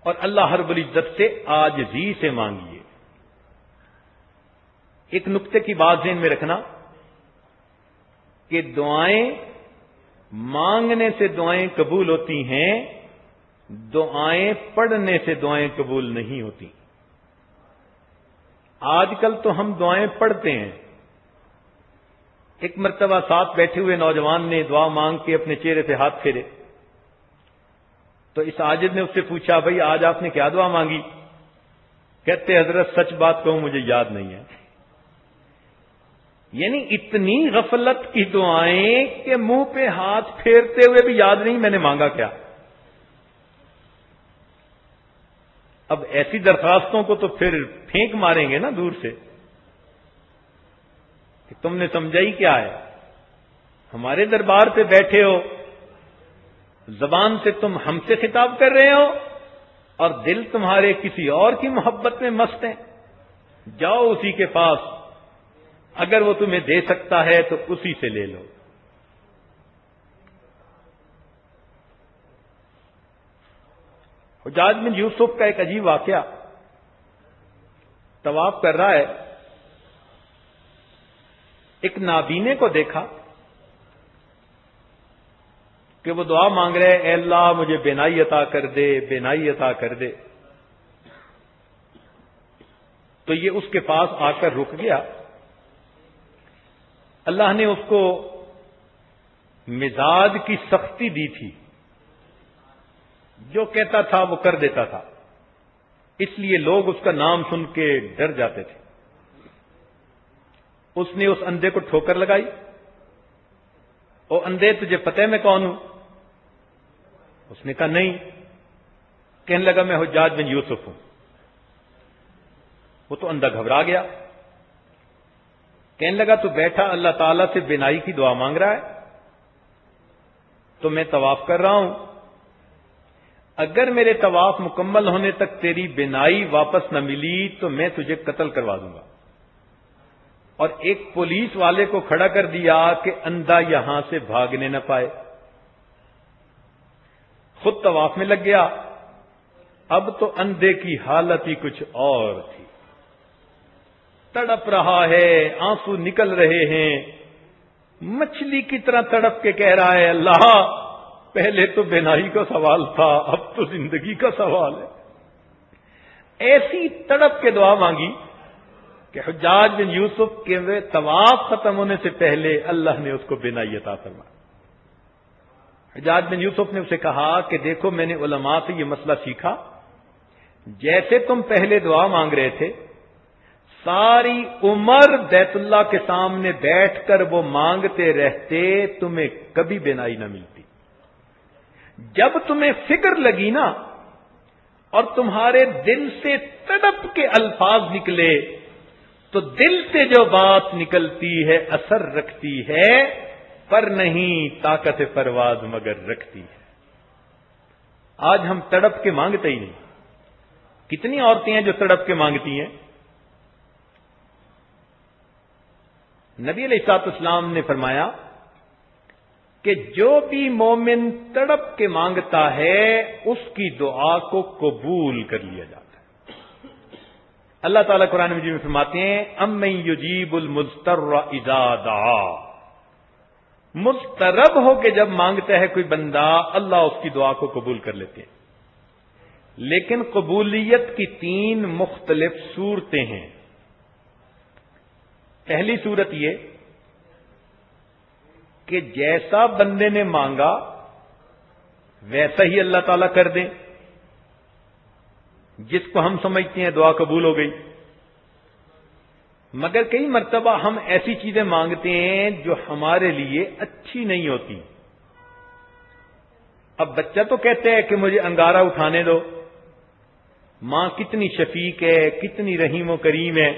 اور اللہ رب العزت سے عاجزی سے مانگیے. ایک نقطے کی بات ذہن میں رکھنا کہ دعائیں مانگنے سے دعائیں قبول ہوتی ہیں، دعائیں پڑھنے سے دعائیں قبول نہیں ہوتی. آج کل تو ہم دعائیں پڑھتے ہیں. ایک مرتبہ ساتھ بیٹھے ہوئے نوجوان نے دعا مانگ کے اپنے چہرے پہ ہاتھ پھیرے تو اس عاجز نے اس سے پوچھا بھائی آج آپ نے کیا دعا مانگی؟ کہتے حضرت سچ بات کہوں مجھے یاد نہیں ہے. یعنی اتنی غفلت کی دعائیں کہ منہ پہ ہاتھ پھیرتے ہوئے بھی یاد نہیں میں نے مانگا کیا. اب ایسی درخواستوں کو تو پھر پھینک ماریں گے نا دور سے کہ تم نے سمجھا ہی کیا ہے. ہمارے دربار پہ بیٹھے ہو, زبان سے تم ہم سے خطاب کر رہے ہو اور دل تمہارے کسی اور کی محبت میں مست ہیں. جاؤ اسی کے پاس, اگر وہ تمہیں دے سکتا ہے تو اسی سے لے لو. حجاج بن یوسف کا ایک عجیب واقعہ. طواف کر رہا ہے, ایک نابینے کو دیکھا کہ وہ دعا مانگ رہے, اے اللہ مجھے بینائی عطا کر دے, بینائی عطا کر دے. تو یہ اس کے پاس آ کر رک گیا. اللہ نے اس کو مزاج کی سختی دی تھی, جو کہتا تھا وہ کر دیتا تھا, اس لیے لوگ اس کا نام سن کے ڈر جاتے تھے. اس نے اس اندھے کو ٹھوکر لگائی, او اندھے تجھے پتہ ہے میں کون ہوں؟ اس نے کہا نہیں. کہنے لگا میں حجاج بن یوسف ہوں. وہ تو اندھا گھبرا گیا, کہنے لگا تو بیٹھا اللہ تعالیٰ سے بینائی کی دعا مانگ رہا ہے, تو میں طواف کر رہا ہوں. اگر میرے طواف مکمل ہونے تک تیری بینائی واپس نہ ملی تو میں تجھے قتل کروا دوں گا. اور ایک پولیس والے کو کھڑا کر دیا کہ اندھا یہاں سے بھاگنے نہ پائے. خود طواف میں لگ گیا. اب تو اندھے کی حالت ہی کچھ اور تھی, تڑپ رہا ہے, آنسو نکل رہے ہیں, مچھلی کی طرح تڑپ کے کہہ رہا ہے اللہ پہلے تو بینائی کا سوال تھا, اب تو زندگی کا سوال ہے. ایسی تڑپ کے دعا مانگی کہ حجاج بن یوسف کے طواف ختم ہونے سے پہلے اللہ نے اس کو بینائی عطا فرمائی. حجاج بن یوسف نے اسے کہا کہ دیکھو میں نے علماء سے یہ مسئلہ سیکھا, جیسے تم پہلے دعا مانگ رہے تھے ساری عمر بیت اللہ کے سامنے بیٹھ کر وہ مانگتے رہتے, تمہیں کبھی بینائی نہ ملتی. جب تمہیں فکر لگی نا اور تمہارے دل سے تڑپ کے الفاظ نکلے تو دل سے جو بات نکلتی ہے اثر رکھتی ہے, پر نہیں طاقت پرواز مگر رکھتی ہے. آج ہم تڑپ کے مانگتے ہی نہیں. کتنی عورتیں ہیں جو تڑپ کے مانگتی ہیں. نبی علیہ الصلوۃ والسلام نے فرمایا کہ جو بھی مومن تڑپ کے مانگتا ہے اس کی دعا کو قبول کر لیا جاتا ہے. اللہ تعالیٰ قرآن مجید میں فرماتے ہیں امن یجیب المضطر اذا دعا, مضطرب ہو کے جب مانگتا ہے کوئی بندہ اللہ اس کی دعا کو قبول کر لیتے ہیں. لیکن قبولیت کی 3 مختلف صورتیں ہیں. پہلی صورت یہ کہ جیسا بندے نے مانگا ویسا ہی اللہ تعالیٰ کر دیں, جس کو ہم سمجھتے ہیں دعا قبول ہو گئی. مگر کئی مرتبہ ہم ایسی چیزیں مانگتے ہیں جو ہمارے لیے اچھی نہیں ہوتی. اب بچہ تو کہتے ہے کہ مجھے انگارہ اٹھانے دو, ماں کتنی شفیق ہے, کتنی رحیم و کریم ہے,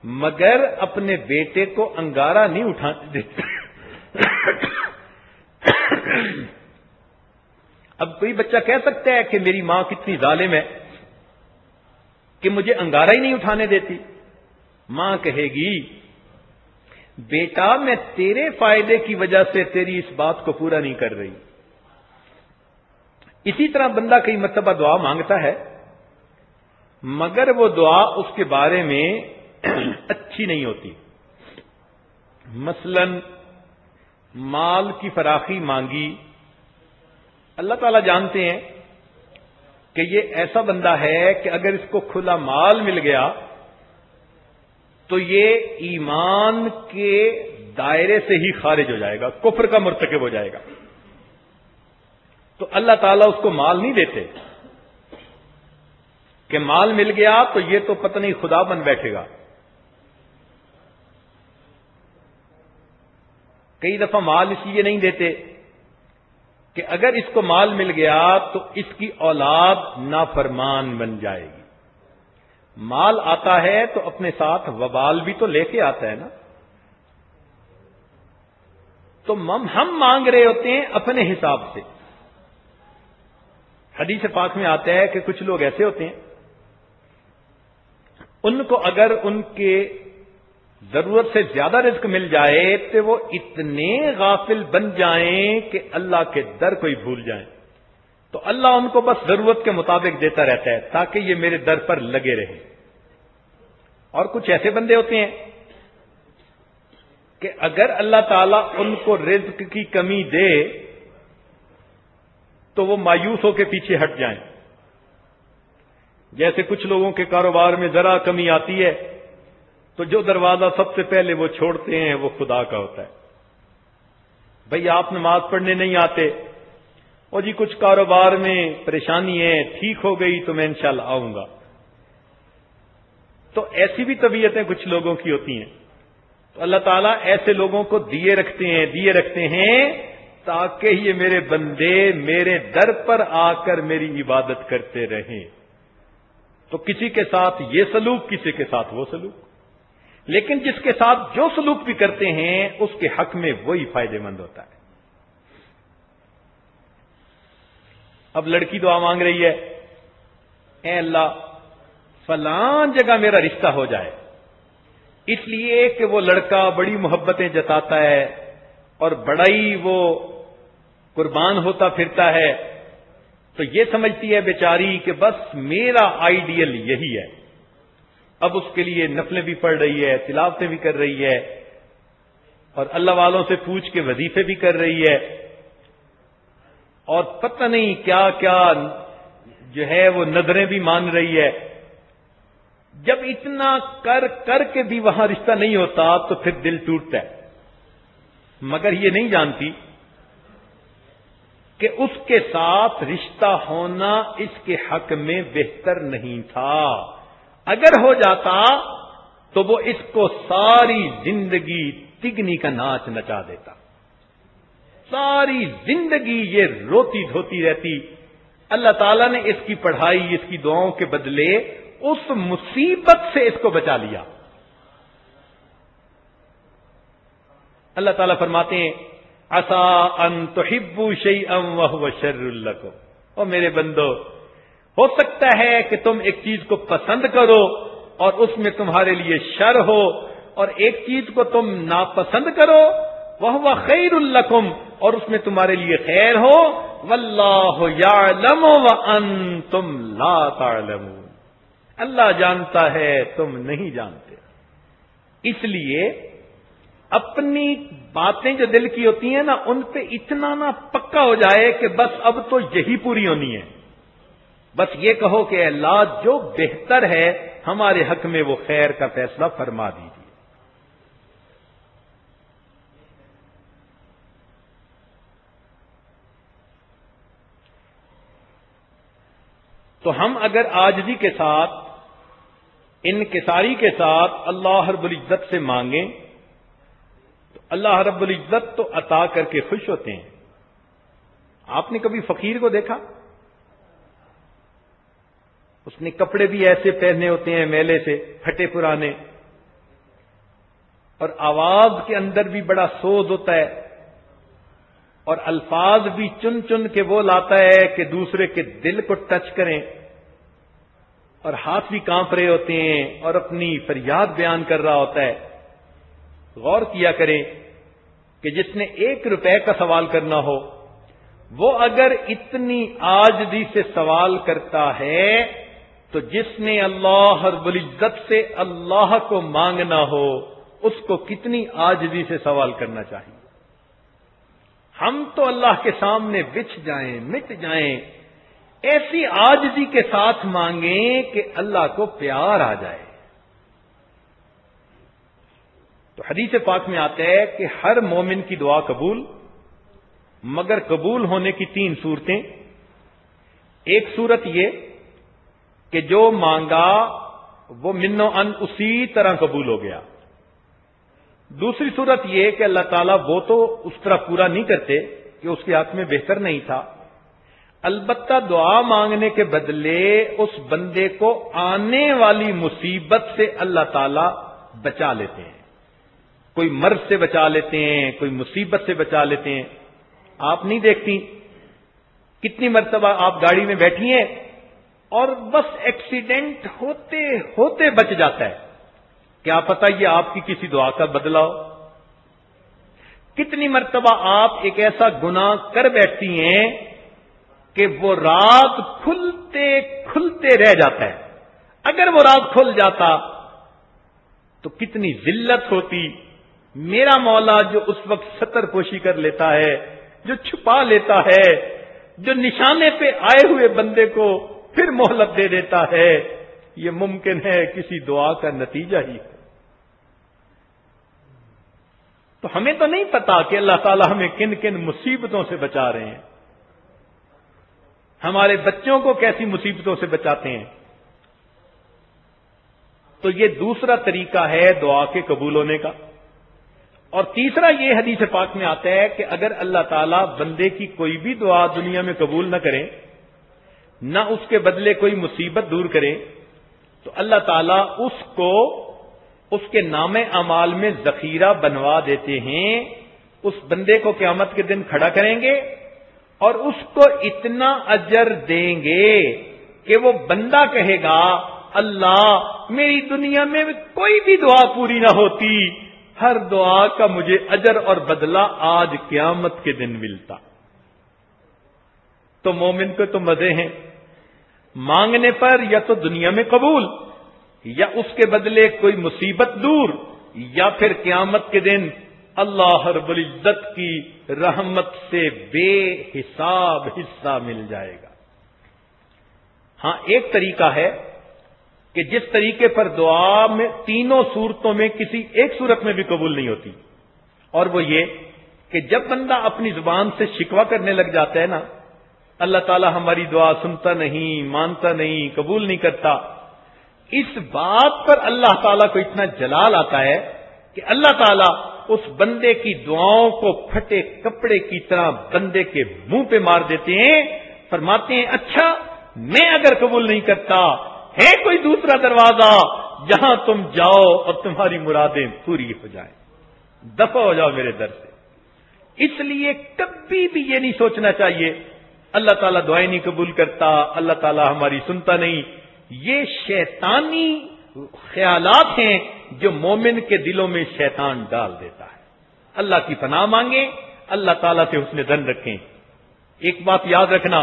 مگر اپنے بیٹے کو انگارہ نہیں اٹھانے دیتے. اب کوئی بچہ کہہ سکتا ہے کہ میری ماں کتنی ظالم ہے کہ مجھے انگارہ ہی نہیں اٹھانے دیتی. ماں کہے گی بیٹا میں تیرے فائدے کی وجہ سے تیری اس بات کو پورا نہیں کر رہی. اسی طرح بندہ کئی مرتبہ دعا مانگتا ہے مگر وہ دعا اس کے بارے میں اچھی نہیں ہوتی. مثلا مال کی فراخی مانگی, اللہ تعالیٰ جانتے ہیں کہ یہ ایسا بندہ ہے کہ اگر اس کو کھلا مال مل گیا تو یہ ایمان کے دائرے سے ہی خارج ہو جائے گا, کفر کا مرتکب ہو جائے گا. تو اللہ تعالیٰ اس کو مال نہیں دیتے کہ مال مل گیا تو یہ تو پتہ نہیں خدا بن بیٹھے گا. کئی دفعہ مال اس لیے نہیں دیتے کہ اگر اس کو مال مل گیا تو اس کی اولاد نافرمان بن جائے گی. مال آتا ہے تو اپنے ساتھ وبال بھی تو لے کے آتا ہے نا. تو ہم مانگ رہے ہوتے ہیں اپنے حساب سے. حدیث پاک میں آتا ہے کہ کچھ لوگ ایسے ہوتے ہیں ان کو اگر ان کے ضرورت سے زیادہ رزق مل جائے تو وہ اتنے غافل بن جائیں کہ اللہ کے در کو ہی بھول جائیں. تو اللہ ان کو بس ضرورت کے مطابق دیتا رہتا ہے تاکہ یہ میرے در پر لگے رہیں. اور کچھ ایسے بندے ہوتے ہیں کہ اگر اللہ تعالیٰ ان کو رزق کی کمی دے تو وہ مایوس ہو کے پیچھے ہٹ جائیں. جیسے کچھ لوگوں کے کاروبار میں ذرا کمی آتی ہے تو جو دروازہ سب سے پہلے وہ چھوڑتے ہیں وہ خدا کا ہوتا ہے. بھئی آپ نماز پڑھنے نہیں آتے، اور جی کچھ کاروبار میں پریشانی ہے، ٹھیک ہو گئی تو میں انشاءاللہ آؤں گا. تو ایسی بھی طبیعتیں کچھ لوگوں کی ہوتی ہیں. تو اللہ تعالیٰ ایسے لوگوں کو دیے رکھتے ہیں تاکہ یہ میرے بندے میرے در پر آ کر میری عبادت کرتے رہیں. تو کسی کے ساتھ یہ سلوک، کسی کے ساتھ وہ سلوک، لیکن جس کے ساتھ جو سلوک بھی کرتے ہیں اس کے حق میں وہی فائدے مند ہوتا ہے. اب لڑکی دعا مانگ رہی ہے، اے اللہ فلاں جگہ میرا رشتہ ہو جائے، اس لیے کہ وہ لڑکا بڑی محبتیں جتاتا ہے اور بڑا ہی وہ قربان ہوتا پھرتا ہے. تو یہ سمجھتی ہے بیچاری کہ بس میرا آئیڈیل یہی ہے. اب اس کے لیے نفلیں بھی پڑھ رہی ہے، تلاوتیں بھی کر رہی ہے، اور اللہ والوں سے پوچھ کے وظیفے بھی کر رہی ہے، اور پتہ نہیں کیا کیا جو ہے وہ نظریں بھی مان رہی ہے. جب اتنا کر کے بھی وہاں رشتہ نہیں ہوتا تو پھر دل ٹوٹتا ہے. مگر یہ نہیں جانتی کہ اس کے ساتھ رشتہ ہونا اس کے حق میں بہتر نہیں تھا. اگر ہو جاتا تو وہ اس کو ساری زندگی تگنی کا ناچ نچا دیتا. ساری زندگی یہ روتی دھوتی رہتی. اللہ تعالیٰ نے اس کی پڑھائی، اس کی دعاؤں کے بدلے اس مصیبت سے اس کو بچا لیا. اللہ تعالیٰ فرماتے ہیں عسى ان تحبوا شيئا وهو شر لكم. او میرے بندو، ہو سکتا ہے کہ تم ایک چیز کو پسند کرو اور اس میں تمہارے لیے شر ہو، اور ایک چیز کو تم ناپسند کرو وهو خير لكم، اور اس میں تمہارے لیے خیر ہو. واللہ یعلم وانتم لا تعلمون. اللہ جانتا ہے تم نہیں جانتے. اس لیے اپنی باتیں جو دل کی ہوتی ہیں نا ان پہ اتنا نہ پکا ہو جائے کہ بس اب تو یہی پوری ہونی ہے. بس یہ کہو کہ اللہ جو بہتر ہے ہمارے حق میں وہ خیر کا فیصلہ فرما دیجیے. تو ہم اگر عاجزی کے ساتھ، انکساری کے ساتھ اللہ رب العزت سے مانگیں تو اللہ رب العزت تو عطا کر کے خوش ہوتے ہیں. آپ نے کبھی فقیر کو دیکھا؟ اس نے کپڑے بھی ایسے پہنے ہوتے ہیں میلے سے پھٹے پرانے، اور آواز کے اندر بھی بڑا سوز ہوتا ہے، اور الفاظ بھی چن چن کے وہ لاتا ہے کہ دوسرے کے دل کو ٹچ کریں، اور ہاتھ بھی کانپ رہے ہوتے ہیں اور اپنی فریاد بیان کر رہا ہوتا ہے. غور کیا کریں کہ جس نے 1 روپے کا سوال کرنا ہو وہ اگر اتنی عاجزی سے سوال کرتا ہے تو جس نے اللہ رب العزت سے اللہ کو مانگنا ہو اس کو کتنی عاجزی سے سوال کرنا چاہیے. ہم تو اللہ کے سامنے بچھ جائیں، مٹ جائیں، ایسی عاجزی کے ساتھ مانگیں کہ اللہ کو پیار آ جائے. تو حدیث پاک میں آتا ہے کہ ہر مومن کی دعا قبول، مگر قبول ہونے کی 3 صورتیں. ایک صورت یہ کہ جو مانگا وہ من و ان اسی طرح قبول ہو گیا. دوسری صورت یہ کہ اللہ تعالیٰ وہ تو اس طرح پورا نہیں کرتے کہ اس کے ہاتھ میں بہتر نہیں تھا، البتہ دعا مانگنے کے بدلے اس بندے کو آنے والی مصیبت سے اللہ تعالیٰ بچا لیتے ہیں، کوئی مرض سے بچا لیتے ہیں، کوئی مصیبت سے بچا لیتے ہیں۔ آپ نہیں دیکھتی کتنی مرتبہ آپ گاڑی میں بیٹھی ہیں اور بس ایکسیڈنٹ ہوتے ہوتے بچ جاتا ہے، کیا پتہ یہ آپ کی کسی دعا کا بدلہ ہو۔ کتنی مرتبہ آپ ایک ایسا گناہ کر بیٹھتی ہیں کہ وہ راز کھلتے کھلتے رہ جاتا ہے، اگر وہ راز کھل جاتا تو کتنی ذلت ہوتی۔ میرا مولا جو اس وقت ستر پوشی کر لیتا ہے، جو چھپا لیتا ہے، جو نشانے پہ آئے ہوئے بندے کو پھر مہلت دے دیتا ہے، یہ ممکن ہے کسی دعا کا نتیجہ ہی ہے۔ تو ہمیں تو نہیں پتا کہ اللہ تعالیٰ ہمیں کن کن مصیبتوں سے بچا رہے ہیں، ہمارے بچوں کو کیسی مصیبتوں سے بچاتے ہیں۔ تو یہ دوسرا طریقہ ہے دعا کے قبول ہونے کا۔ اور تیسرا یہ حدیث پاک میں آتا ہے کہ اگر اللہ تعالیٰ بندے کی کوئی بھی دعا دنیا میں قبول نہ کرے، نہ اس کے بدلے کوئی مصیبت دور کرے، تو اللہ تعالیٰ اس کو اس کے نام اعمال میں ذخیرہ بنوا دیتے ہیں، اس بندے کو قیامت کے دن کھڑا کریں گے اور اس کو اتنا اجر دیں گے کہ وہ بندہ کہے گا اللہ میری دنیا میں کوئی بھی دعا پوری نہ ہوتی، ہر دعا کا مجھے اجر اور بدلہ آج قیامت کے دن ملتا۔ تو مومن کو تو مزے ہیں، مانگنے پر یا تو دنیا میں قبول، یا اس کے بدلے کوئی مصیبت دور، یا پھر قیامت کے دن اللہ رب العزت کی رحمت سے بے حساب حصہ مل جائے گا۔ ہاں ایک طریقہ ہے کہ جس طریقے پر دعا میں تینوں صورتوں میں کسی ایک صورت میں بھی قبول نہیں ہوتی، اور وہ یہ کہ جب بندہ اپنی زبان سے شکوہ کرنے لگ جاتا ہے نا، اللہ تعالیٰ ہماری دعا سنتا نہیں، مانتا نہیں، قبول نہیں کرتا، اس بات پر اللہ تعالیٰ کو اتنا جلال آتا ہے کہ اللہ تعالیٰ اس بندے کی دعاؤں کو پھٹے کپڑے کی طرح بندے کے منہ پہ مار دیتے ہیں، فرماتے ہیں اچھا میں اگر قبول نہیں کرتا ہے کوئی دوسرا دروازہ جہاں تم جاؤ اور تمہاری مرادیں پوری ہو جائیں، دفع ہو جاؤ میرے در سے۔ اس لیے کبھی بھی یہ نہیں سوچنا چاہیے اللہ تعالیٰ دعائیں نہیں قبول کرتا، اللہ تعالیٰ ہماری سنتا نہیں۔ یہ شیطانی خیالات ہیں جو مومن کے دلوں میں شیطان ڈال دیتا ہے۔ اللہ کی پناہ مانگیں، اللہ تعالیٰ سے حسن ظن رکھیں۔ ایک بات یاد رکھنا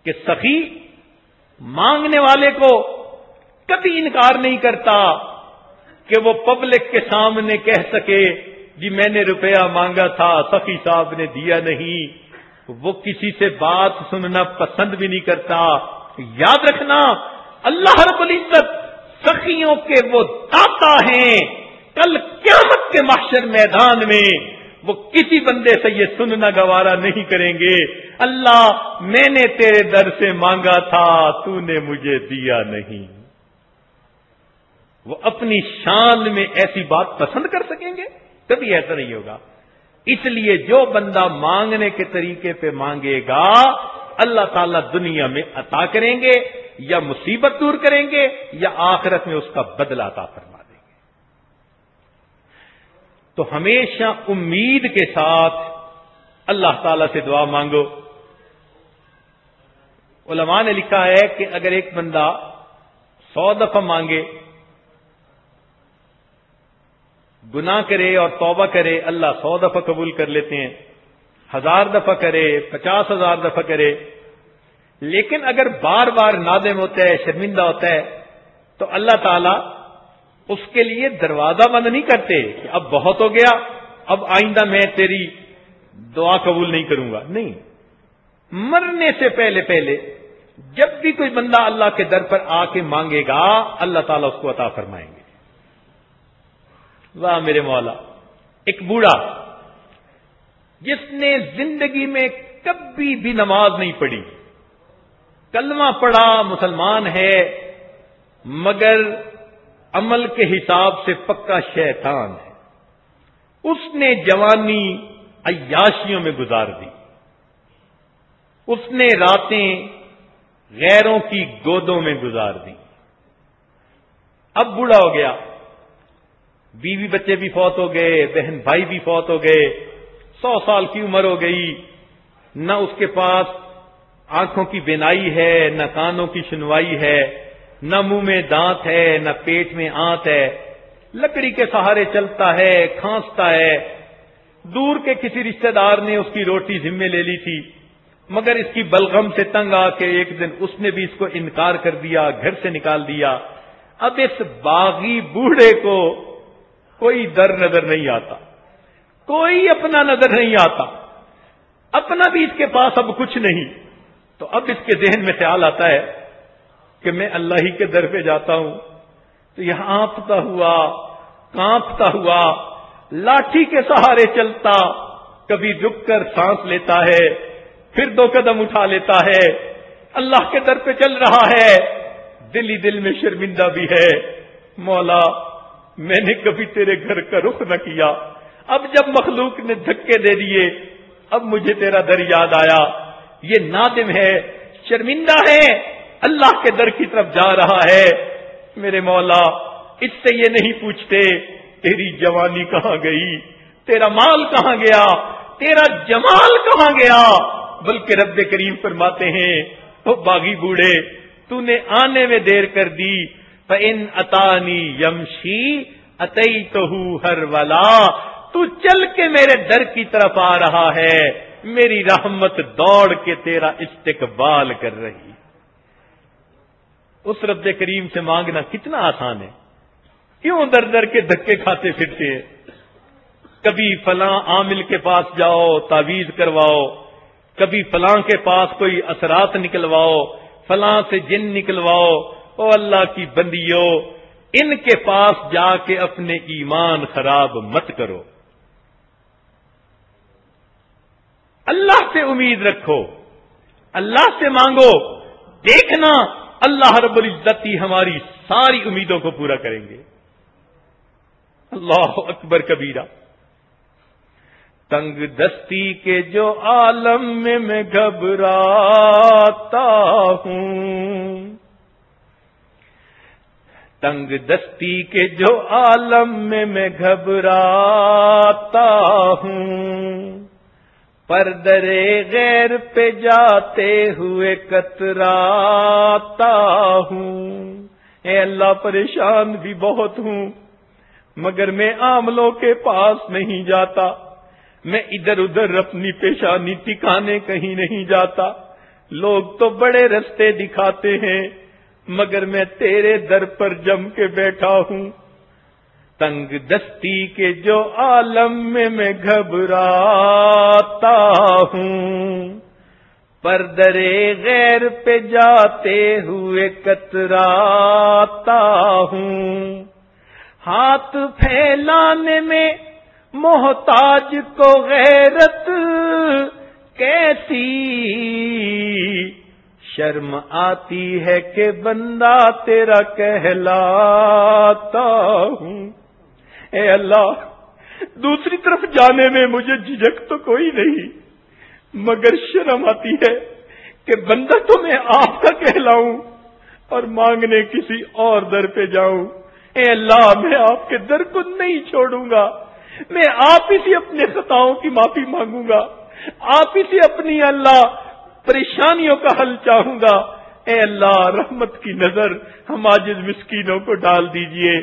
کہ سخی مانگنے والے کو کبھی انکار نہیں کرتا کہ وہ پبلک کے سامنے کہہ سکے جی میں نے روپیہ مانگا تھا سخی صاحب نے دیا نہیں۔ وہ کسی سے بات سننا پسند بھی نہیں کرتا۔ یاد رکھنا اللہ رب العزت سخیوں کے وہ داتا ہیں، کل قیامت کے محشر میدان میں وہ کسی بندے سے یہ سننا گوارا نہیں کریں گے اللہ میں نے تیرے در سے مانگا تھا تو نے مجھے دیا نہیں۔ وہ اپنی شان میں ایسی بات پسند کر سکیں گے؟ کبھی ایسا نہیں ہوگا۔ اس لیے جو بندہ مانگنے کے طریقے پہ مانگے گا اللہ تعالیٰ دنیا میں عطا کریں گے، یا مصیبت دور کریں گے، یا آخرت میں اس کا بدلہ عطا فرما دیں گے۔ تو ہمیشہ امید کے ساتھ اللہ تعالیٰ سے دعا مانگو۔ علماء نے لکھا ہے کہ اگر ایک بندہ 100 دفعہ مانگے، گناہ کرے اور توبہ کرے اللہ 100 دفعہ قبول کر لیتے ہیں، 1000 دفعہ کرے، 50,000 دفعہ کرے، لیکن اگر بار بار نادم ہوتا ہے، شرمندہ ہوتا ہے، تو اللہ تعالیٰ اس کے لیے دروازہ بند نہیں کرتے کہ اب بہت ہو گیا، اب آئندہ میں تیری دعا قبول نہیں کروں گا۔ نہیں، مرنے سے پہلے پہلے جب بھی کوئی بندہ اللہ کے در پر آ کے مانگے گا اللہ تعالیٰ اس کو عطا فرمائیں گے۔ واہ میرے مولا، ایک بوڑھا جس نے زندگی میں کبھی بھی نماز نہیں پڑھی، کلمہ پڑھا، مسلمان ہے، مگر عمل کے حساب سے پکا شیطان ہے. اس نے جوانی عیاشیوں میں گزار دی. اس نے راتیں غیروں کی گودوں میں گزار دی. اب بوڑھا ہو گیا، بیوی بچے بھی فوت ہو گئے، بہن بھائی بھی فوت ہو گئے، 100 سال کی عمر ہو گئی، نہ اس کے پاس آنکھوں کی بینائی ہے، نہ کانوں کی سنوائی ہے، نہ منہ میں دانت ہے، نہ پیٹ میں آنت ہے، لکڑی کے سہارے چلتا ہے، کھانستا ہے. دور کے کسی رشتہ دار نے اس کی روٹی ذمے لے لی تھی، مگر اس کی بلغم سے تنگ آ کے ایک دن اس نے بھی اس کو انکار کر دیا، گھر سے نکال دیا. اب اس باغی بوڑھے کو کوئی در نظر نہیں آتا، کوئی اپنا نظر نہیں آتا، اپنا بھی اس کے پاس اب کچھ نہیں. تو اب اس کے ذہن میں خیال آتا ہے کہ میں اللہ ہی کے در پہ جاتا ہوں تو یہ ہانپتا ہوا، کانپتا ہوا، لاٹھی کے سہارے چلتا، کبھی رک کر سانس لیتا ہے، پھر 2 قدم اٹھا لیتا ہے، اللہ کے در پہ چل رہا ہے، دل ہی دل میں شرمندہ بھی ہے. مولا میں نے کبھی تیرے گھر کا رخ نہ کیا، اب جب مخلوق نے دھکے دے دیے اب مجھے تیرا در یاد آیا. یہ نادم ہے، شرمندہ ہے، اللہ کے در کی طرف جا رہا ہے. میرے مولا اس سے یہ نہیں پوچھتے تیری جوانی کہاں گئی، تیرا مال کہاں گیا، تیرا جمال کہاں گیا، بلکہ رب کریم فرماتے ہیں او باغی بوڑھے تو نے آنے میں دیر کر دی. فَإِنْ أَتَانِي يَمْشِي أَتَيْتُهُ هَرْوَلًا، تو چل کے میرے در کی طرف آ رہا ہے، میری رحمت دوڑ کے تیرا استقبال کر رہی. اس رب کریم سے مانگنا کتنا آسان ہے، کیوں در در کے دھکے کھاتے پھرتے ہیں. کبھی فلاں عامل کے پاس جاؤ تعویذ کرواؤ، کبھی فلاں کے پاس کوئی اثرات نکلواؤ، فلاں سے جن نکلواؤ. او اللہ کی بندیو، ان کے پاس جا کے اپنے ایمان خراب مت کرو. اللہ سے امید رکھو، اللہ سے مانگو، دیکھنا اللہ رب العزت ہی ہماری ساری امیدوں کو پورا کریں گے. اللہ اکبر کبیرہ. تنگ دستی کے جو عالم میں گھبراتا ہوں، تنگ دستی کے جو عالم میں گھبراتا ہوں، پر درے غیر پہ جاتے ہوئے کتراتا ہوں. اے اللہ پریشان بھی بہت ہوں، مگر میں عاملوں کے پاس نہیں جاتا، میں ادھر ادھر اپنی پیشانی ٹکانے کہیں نہیں جاتا. لوگ تو بڑے رستے دکھاتے ہیں، مگر میں تیرے در پر جم کے بیٹھا ہوں. تنگ دستی کے جو عالم میں گھبراتا ہوں، پر درے غیر پہ جاتے ہوئے کتراتا ہوں. ہاتھ پھیلانے میں محتاج کو غیرت کیسی شرم آتی ہے کہ بندہ تیرا کہلاتا ہوں. اے اللہ دوسری طرف جانے میں مجھے جھجک تو کوئی نہیں، مگر شرم آتی ہے کہ بندہ تو میں آپ کا کہلاؤں اور مانگنے کسی اور در پہ جاؤں. اے اللہ میں آپ کے در کو نہیں چھوڑوں گا، میں آپ ہی سے اپنے خطاؤں کی معافی مانگوں گا، آپ ہی سے اپنی اللہ پریشانیوں کا حل چاہوں گا. اے اللہ رحمت کی نظر ہم عاجز مسکینوں کو ڈال دیجئے.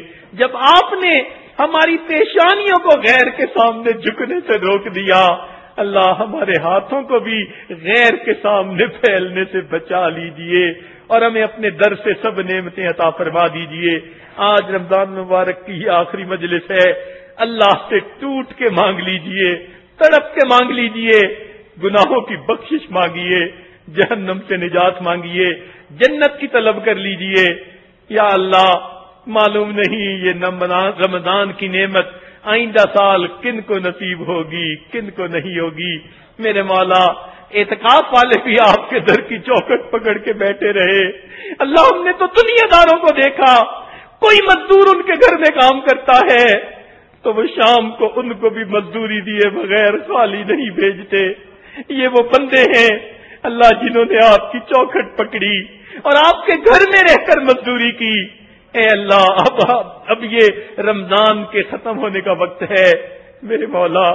جب آپ نے ہماری پیشانیوں کو غیر کے سامنے جھکنے سے روک دیا، اللہ ہمارے ہاتھوں کو بھی غیر کے سامنے پھیلنے سے بچا لیجئے اور ہمیں اپنے در سے سب نعمتیں عطا فرما دیجئے. آج رمضان مبارک کی آخری مجلس ہے، اللہ سے ٹوٹ کے مانگ لیجئے، تڑپ کے مانگ لیجئے، گناہوں کی بخشش مانگیے، جہنم سے نجات مانگیے، جنت کی طلب کر لیجئے. یا اللہ معلوم نہیں یہ رمضان کی نعمت آئندہ سال کن کو نصیب ہوگی کن کو نہیں ہوگی. میرے مولا اعتکاف والے بھی آپ کے در کی چوکھٹ پکڑ کے بیٹھے رہے. اللہ ہم نے تو دنیا داروں کو دیکھا کوئی مزدور ان کے گھر میں کام کرتا ہے تو وہ شام کو ان کو بھی مزدوری دیے بغیر خالی نہیں بھیجتے. یہ وہ بندے ہیں اللہ جنہوں نے آپ کی چوکھٹ پکڑی اور آپ کے گھر میں رہ کر مزدوری کی. اے اللہ اب یہ رمضان کے ختم ہونے کا وقت ہے، میرے مولا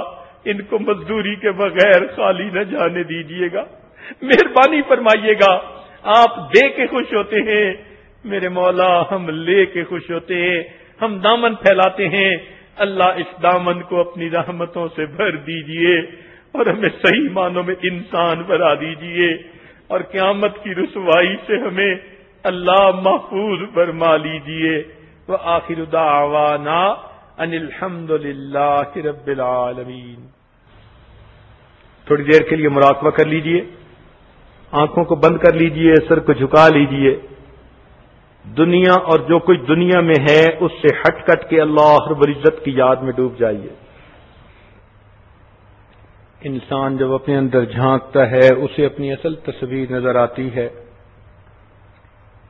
ان کو مزدوری کے بغیر خالی نہ جانے دیجیے گا، مہربانی فرمائیے گا. آپ دے کے خوش ہوتے ہیں میرے مولا، ہم لے کے خوش ہوتے ہیں، ہم دامن پھیلاتے ہیں. اللہ اس دامن کو اپنی رحمتوں سے بھر دیجئے اور ہمیں صحیح معنوں میں انسان بنا دیجئے اور قیامت کی رسوائی سے ہمیں اللہ محفوظ فرما لیجئے. وآخر دعوانا ان الحمد للہ رب العالمین. تھوڑی دیر کے لیے مراقبہ کر لیجئے، آنکھوں کو بند کر لیجئے، سر کو جھکا لیجئے. دنیا اور جو کچھ دنیا میں ہے اس سے ہٹ کٹ کے اللہ رب العزت کی یاد میں ڈوب جائیے. انسان جب اپنے اندر جھانکتا ہے اسے اپنی اصل تصویر نظر آتی ہے.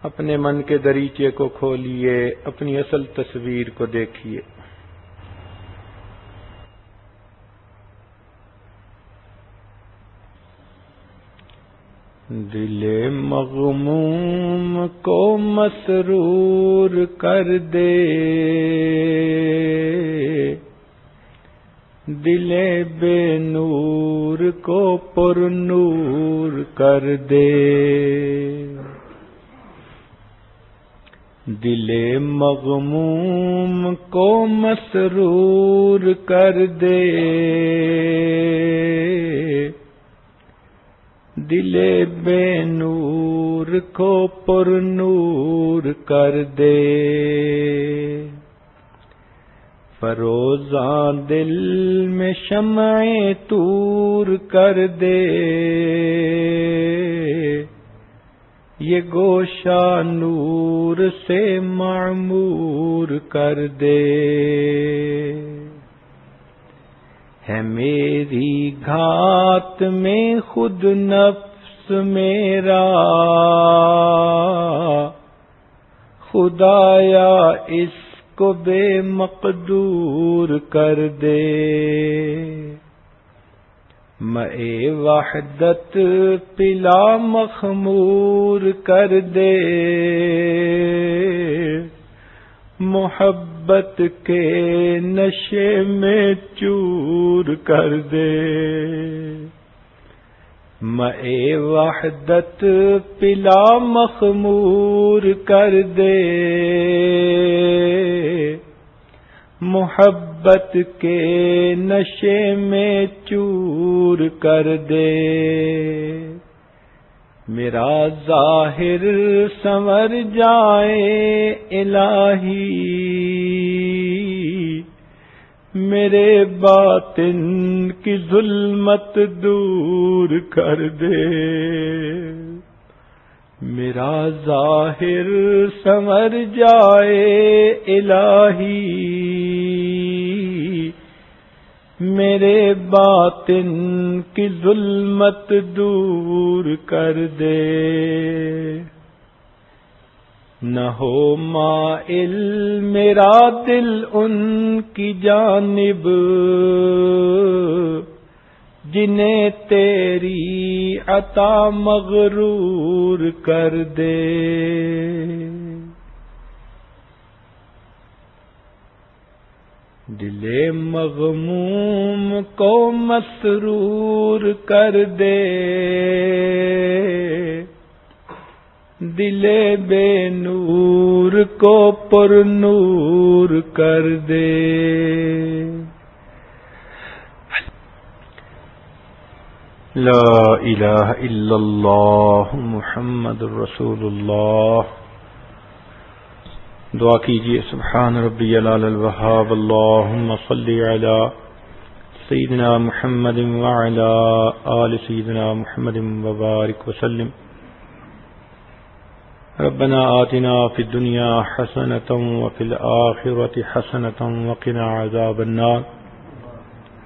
اپنے من کے دریچے کو کھولیے، اپنی اصل تصویر کو دیکھیے. دل مغموم کو مسرور کر دے، دل بے نور کو پر نور کر دے. دل مغموم کو مسرور کر دے، دل بے نور کو پر نور کر دے. فروزاں دل میں شمع طور کر دے، یہ گوشہ نور سے معمور کر دے. ہے میری گھات میں خود نفس میرا، خدایا اس کو بے مقدور کر دے. مے وحدت پلا مخمور کر دے، محبت کے نشے میں چور کر دے. مے وحدت پلا مخمور کر دے، محبت کے نشے میں چور کر دے. میرا ظاہر سنور جائے الہی، میرے باطن کی ظلمت دور کر دے. میرا ظاہر سنور جائے الہی، میرے باطن کی ظلمت دور کر دے. نہ ہو مائل میرا دل ان کی جانب، جنہیں تیری عطا مغرور کر دے. دل مغموم کو مسرور کر دے، دل بے نور کو پر نور کر دے. لا الہ الا اللہ محمد رسول اللہ. دعا کیجئے. سبحان ربی العلی الوہاب. اللہم صلی علی سیدنا محمد وعلی آل سیدنا محمد وبارک وسلم. ربنا آتنا فی الدنیا حسنة وفی الآخرة حسنة وقنا عذاب النار.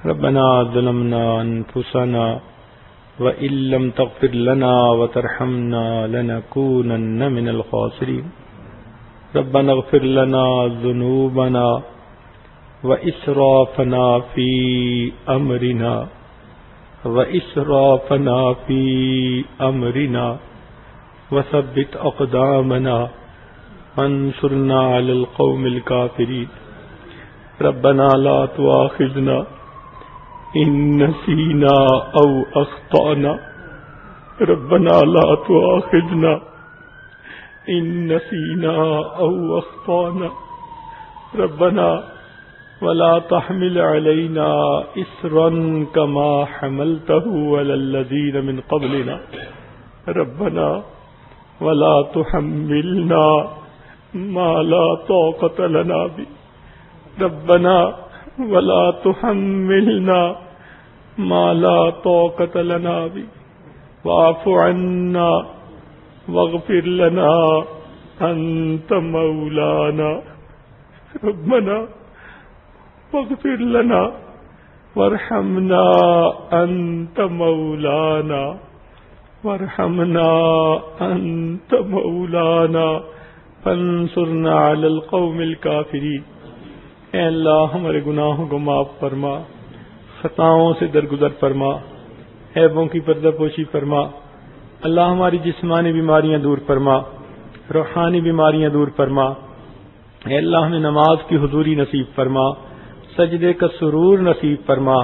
ربنا ظلمنا انفسنا وإن لم تغفر لنا وترحمنا لنكونن من الخاسرين. ربنا اغفر لنا ذنوبنا وإسرافنا في أمرنا وثبت أقدامنا وانصرنا على القوم الكافرين ربنا لا تؤاخذنا إن نسينا أو أخطأنا ربنا لا تؤاخذنا إن نسينا أو أخطأنا ربنا ولا تحمل علينا إصرا كما حملته على الذين من قبلنا ربنا ولا تحملنا ما لا طاقة لنا به ربنا ولا تحملنا ما لا طاقة لنا به واعف عنا واغفر لنا أنت مولانا ربنا واغفر لنا وارحمنا أنت مولانا وارحمنا أنت مولانا فانصرنا على القوم الكافرين اے اللہ ہمارے گناہوں کو معاف فرما، خطاؤں سے درگزر فرما، عیبوں کی پردہ پوشی فرما۔ اللہ ہماری جسمانی بیماریاں دور فرما، روحانی بیماریاں دور فرما۔ اے اللہ ہمیں نماز کی حضوری نصیب فرما، سجدے کا سرور نصیب فرما،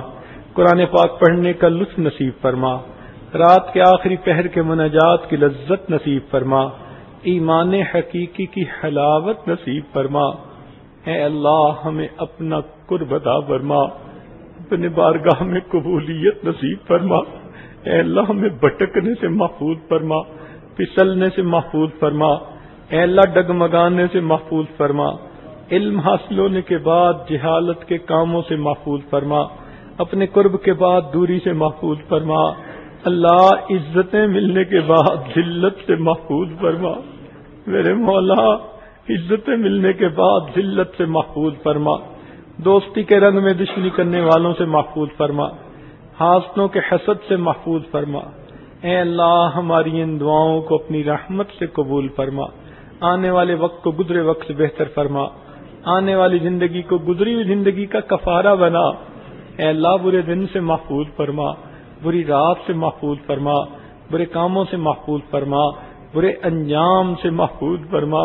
قرآن پاک پڑھنے کا لطف نصیب فرما، رات کے آخری پہر کے مناجات کی لذت نصیب فرما، ایمان حقیقی کی حلاوت نصیب فرما۔ اے اللہ ہمیں اپنا قرب عطا فرما، اپنے بارگاہ میں قبولیت نصیب فرما۔ اے اللہ ہمیں بھٹکنے سے محفوظ فرما، پھسلنے سے محفوظ فرما۔ اے اللہ ڈگمگانے سے محفوظ فرما، علم حاصل ہونے کے بعد جہالت کے کاموں سے محفوظ فرما، اپنے قرب کے بعد دوری سے محفوظ فرما۔ اللہ عزتیں ملنے کے بعد ذلت سے محفوظ فرما، میرے مولا عزتیں ملنے کے بعد ذلت سے محفوظ فرما، دوستی کے رنگ میں دشمنی کرنے والوں سے محفوظ فرما، حاسدوں کے حسد سے محفوظ فرما۔ اے اللہ ہماری ان دعاؤں کو اپنی رحمت سے قبول فرما، آنے والے وقت کو گزرے وقت سے بہتر فرما، آنے والی زندگی کو گزری ہوئی زندگی کا کفارہ بنا۔ اے اللہ برے دن سے محفوظ فرما، بری رات سے محفوظ فرما، برے کاموں سے محفوظ فرما، برے انجام سے محفوظ فرما،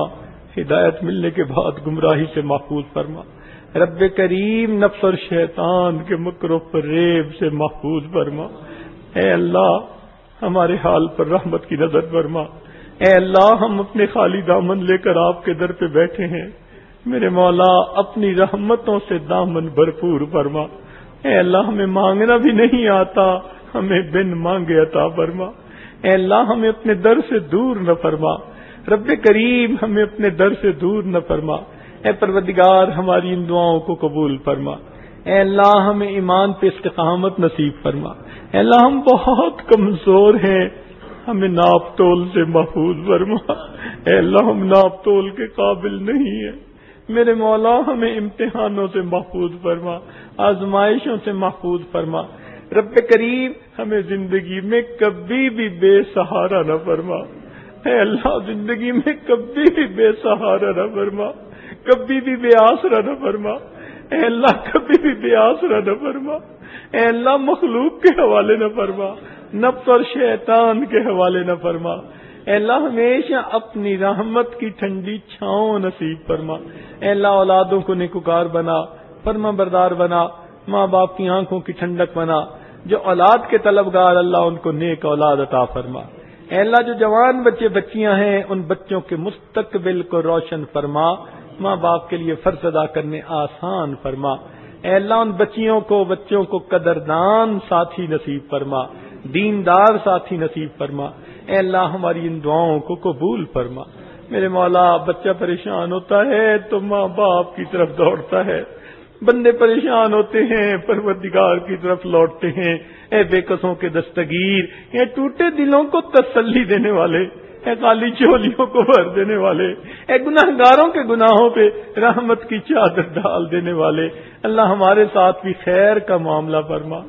ہدایت ملنے کے بعد گمراہی سے محفوظ فرما۔ رب کریم نفس اور شیطان کے مکر و فریب سے محفوظ فرما۔ اے اللہ ہمارے حال پر رحمت کی نظر فرما۔ اے اللہ ہم اپنے خالی دامن لے کر آپ کے در پہ بیٹھے ہیں، میرے مولا اپنی رحمتوں سے دامن بھرپور فرما۔ اے اللہ ہمیں مانگنا بھی نہیں آتا، ہمیں بن مانگے عطا فرما۔ اے اللہ ہمیں اپنے در سے دور نہ فرما، رب کریم ہمیں اپنے در سے دور نہ فرما۔ اے پروردگار ہماری ان دعاؤں کو قبول فرما۔ اے اللہ ہمیں ایمان پہ استقامت نصیب فرما۔ اے اللہ ہم بہت کمزور ہیں، ہمیں ناپ تول سے محفوظ فرما۔ اے اللہ ہم ناپ تول کے قابل نہیں ہیں، میرے مولا ہمیں امتحانوں سے محفوظ فرما، آزمائشوں سے محفوظ فرما۔ رب کریم ہمیں زندگی میں کبھی بھی بے سہارا نہ فرما۔ اے اللہ زندگی میں کبھی بھی بے سہارا نہ فرما، کبھی بھی بے آسرا نہ فرما۔ اے اللہ کبھی بھی بے آسرا نہ فرما۔ اے اللہ مخلوق کے حوالے نہ فرما، نفس اور شیطان کے حوالے نہ فرما۔ اے اللہ ہمیشہ اپنی رحمت کی ٹھنڈی چھاؤں نصیب فرما۔ اے اللہ اولادوں کو نیکوکار بنا، فرما بردار بنا، ماں باپ کی آنکھوں کی ٹھنڈک بنا، جو اولاد کے طلبگار اللہ ان کو نیک اولاد عطا فرما۔ اے اللہ جو جوان بچے بچیاں ہیں ان بچوں کے مستقبل کو روشن فرما، ماں باپ کے لیے فرض ادا کرنے آسان فرما۔ اے اللہ ان بچوں کو قدردان ساتھی نصیب فرما، دیندار ساتھی نصیب فرما۔ اے اللہ ہماری ان دعاؤں کو قبول فرما۔ میرے مولا بچہ پریشان ہوتا ہے تو ماں باپ کی طرف دوڑتا ہے، بندے پریشان ہوتے ہیں پروردگار کی طرف لوٹتے ہیں۔ اے بے قصوں کے دستگیر، اے ٹوٹے دلوں کو تسلی دینے والے، اے خالی چولیوں کو بھر دینے والے، اے گناہگاروں کے گناہوں پہ رحمت کی چادر ڈال دینے والے، اللہ ہمارے ساتھ بھی خیر کا معاملہ فرما،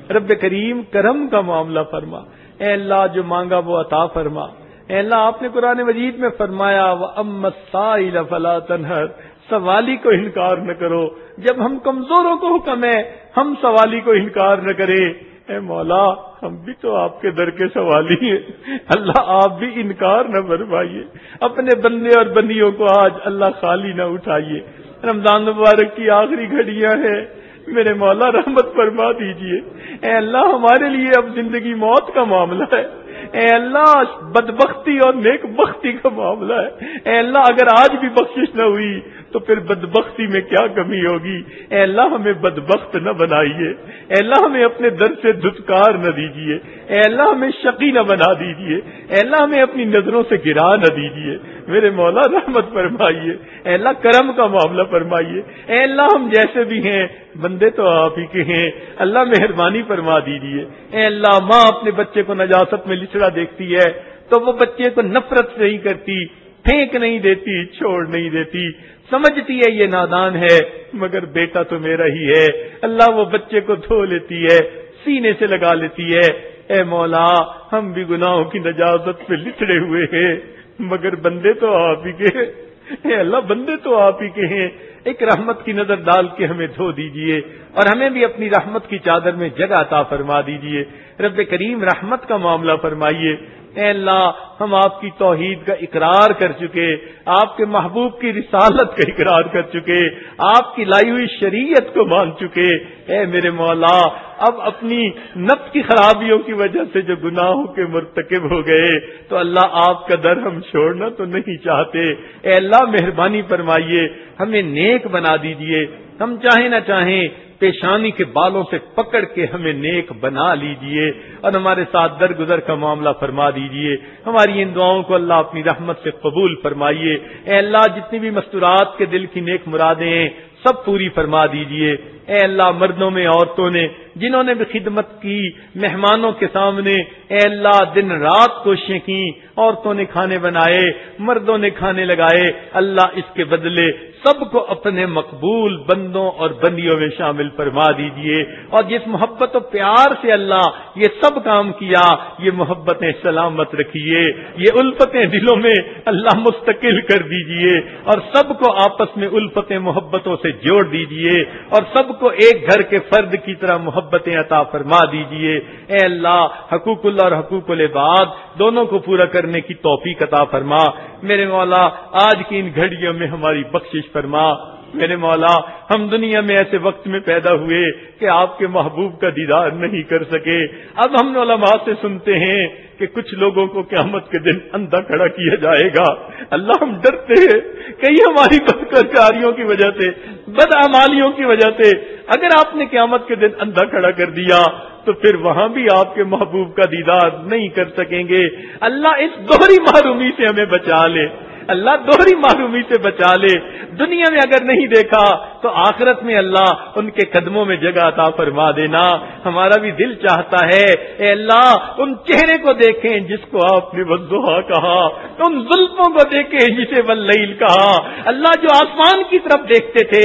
رب کریم کرم کا معاملہ فرما۔ اے اللہ جو مانگا وہ عطا فرما، اے اللہ آپ نے قرآن مجید میں فرمایا وَأَمَّا السَّائِلَ فَلَا تَنْهَرْ، سوالی کو انکار نہ کرو. جب ہم کمزوروں کو حکم ہے ہم سوالی کو انکار نہ کرے. اے مولا ہم بھی تو آپ کے در کے سوالی ہیں، اللہ آپ بھی انکار نہ فرمائیے. اپنے بندے اور بندیوں کو آج اللہ خالی نہ اٹھائیے. رمضان مبارک کی آخری گھڑیاں ہیں، میرے مولا رحمت فرما دیجئے. اے اللہ ہمارے لیے اب زندگی موت کا معاملہ ہے. اے اللہ بدبختی اور نیک بختی کا معاملہ ہے. اے اللہ اگر آج بھی بخشش نہ ہوئی تو پھر بدبختی میں کیا کمی ہوگی. اے اللہ ہمیں بدبخت نہ بنائیے. اے اللہ ہمیں اپنے در سے دھتکار نہ دیجیے. اے اللہ ہمیں شقی نہ بنا دیجیے. اے اللہ ہمیں اپنی نظروں سے گرا نہ دیجیے. میرے مولا رحمت فرمائیے. اے اللہ کرم کا معاملہ فرمائیے. اے اللہ ہم جیسے بھی ہیں بندے تو آپ ہی کے ہیں، اللہ مہربانی فرما دیجیے. اے اللہ ماں اپنے بچے کو نجاست میں لچڑا دیکھتی ہے تو وہ بچے کو نفرت نہیں کرتی، پھینک نہیں دیتی، چھوڑ نہیں دیتی، سمجھتی ہے یہ نادان ہے مگر بیٹا تو میرا ہی ہے. اللہ وہ بچے کو دھو لیتی ہے، سینے سے لگا لیتی ہے. اے مولا ہم بھی گناہوں کی نجاست پہ لچڑے ہوئے ہیں مگر بندے تو آپ ہی کے ہیں. اے اللہ بندے تو آپ ہی کے ہیں. ایک رحمت کی نظر ڈال کے ہمیں دھو دیجئے اور ہمیں بھی اپنی رحمت کی چادر میں جگہ عطا فرما دیجئے. رب کریم رحمت کا معاملہ فرمائیے. اے اللہ ہم آپ کی توحید کا اقرار کر چکے، آپ کے محبوب کی رسالت کا اقرار کر چکے، آپ کی لائی ہوئی شریعت کو مان چکے. اے میرے مولا اب اپنی نفس کی خرابیوں کی وجہ سے جو گناہوں کے مرتکب ہو گئے تو اللہ آپ کا در ہم چھوڑنا تو نہیں چاہتے. اے اللہ مہربانی فرمائیے ہمیں نیک بنا دیجئے. ہم چاہیں نہ چاہیں پیشانی کے بالوں سے پکڑ کے ہمیں نیک بنا لیجئے اور ہمارے ساتھ درگزر کا معاملہ فرما دیجئے. ہماری ان دعاؤں کو اللہ اپنی رحمت سے قبول فرمائیے. اے اللہ جتنی بھی مستورات کے دل کی نیک مرادیں ہیں سب پوری فرما دیجئے. اے اللہ مردوں میں عورتوں نے جنہوں نے بھی خدمت کی مہمانوں کے سامنے، اے اللہ دن رات کوششیں کی، عورتوں نے کھانے بنائے، مردوں نے کھانے لگائے، اللہ اس کے بدلے سب کو اپنے مقبول بندوں اور بندیوں میں شامل فرما دیجئے. اور جس محبت و پیار سے اللہ یہ سب کام کیا یہ محبتیں سلامت رکھیے، یہ الفتیں دلوں میں اللہ مستقل کر دیجئے اور سب کو آپس میں الفتیں محبتوں سے جوڑ دیجئے اور سب کو ایک گھر کے فرد کی طرح محبتیں عطا فرما دیجئے. اے اللہ حقوق اللہ اور حقوق العباد دونوں کو پورا کرنے کی توفیق عطا فرما. میرے مولا آج کی ان گھڑیوں میں ہماری بخشش فرما. میرے مولا ہم دنیا میں ایسے وقت میں پیدا ہوئے کہ آپ کے محبوب کا دیدار نہیں کر سکے. اب ہم علماء سے سنتے ہیں کہ کچھ لوگوں کو قیامت کے دن اندھا کھڑا کیا جائے گا. اللہ ہم ڈرتے ہیں کہیں ہماری بدکاریوں کی وجہ سے، بدعمالیوں کی وجہ سے اگر آپ نے قیامت کے دن اندھا کھڑا کر دیا تو پھر وہاں بھی آپ کے محبوب کا دیدار نہیں کر سکیں گے. اللہ اس دوہری محرومی سے ہمیں بچا لے. اللہ دوہری محرومی سے بچا لے. دنیا میں اگر نہیں دیکھا تو آخرت میں اللہ ان کے قدموں میں جگہ عطا فرما دینا. ہمارا بھی دل چاہتا ہے اے اللہ ان چہرے کو دیکھیں جس کو آپ نے والضحیٰ کہا، ان زلفوں کو دیکھیں جسے واللیل کہا. اللہ جو آسمان کی طرف دیکھتے تھے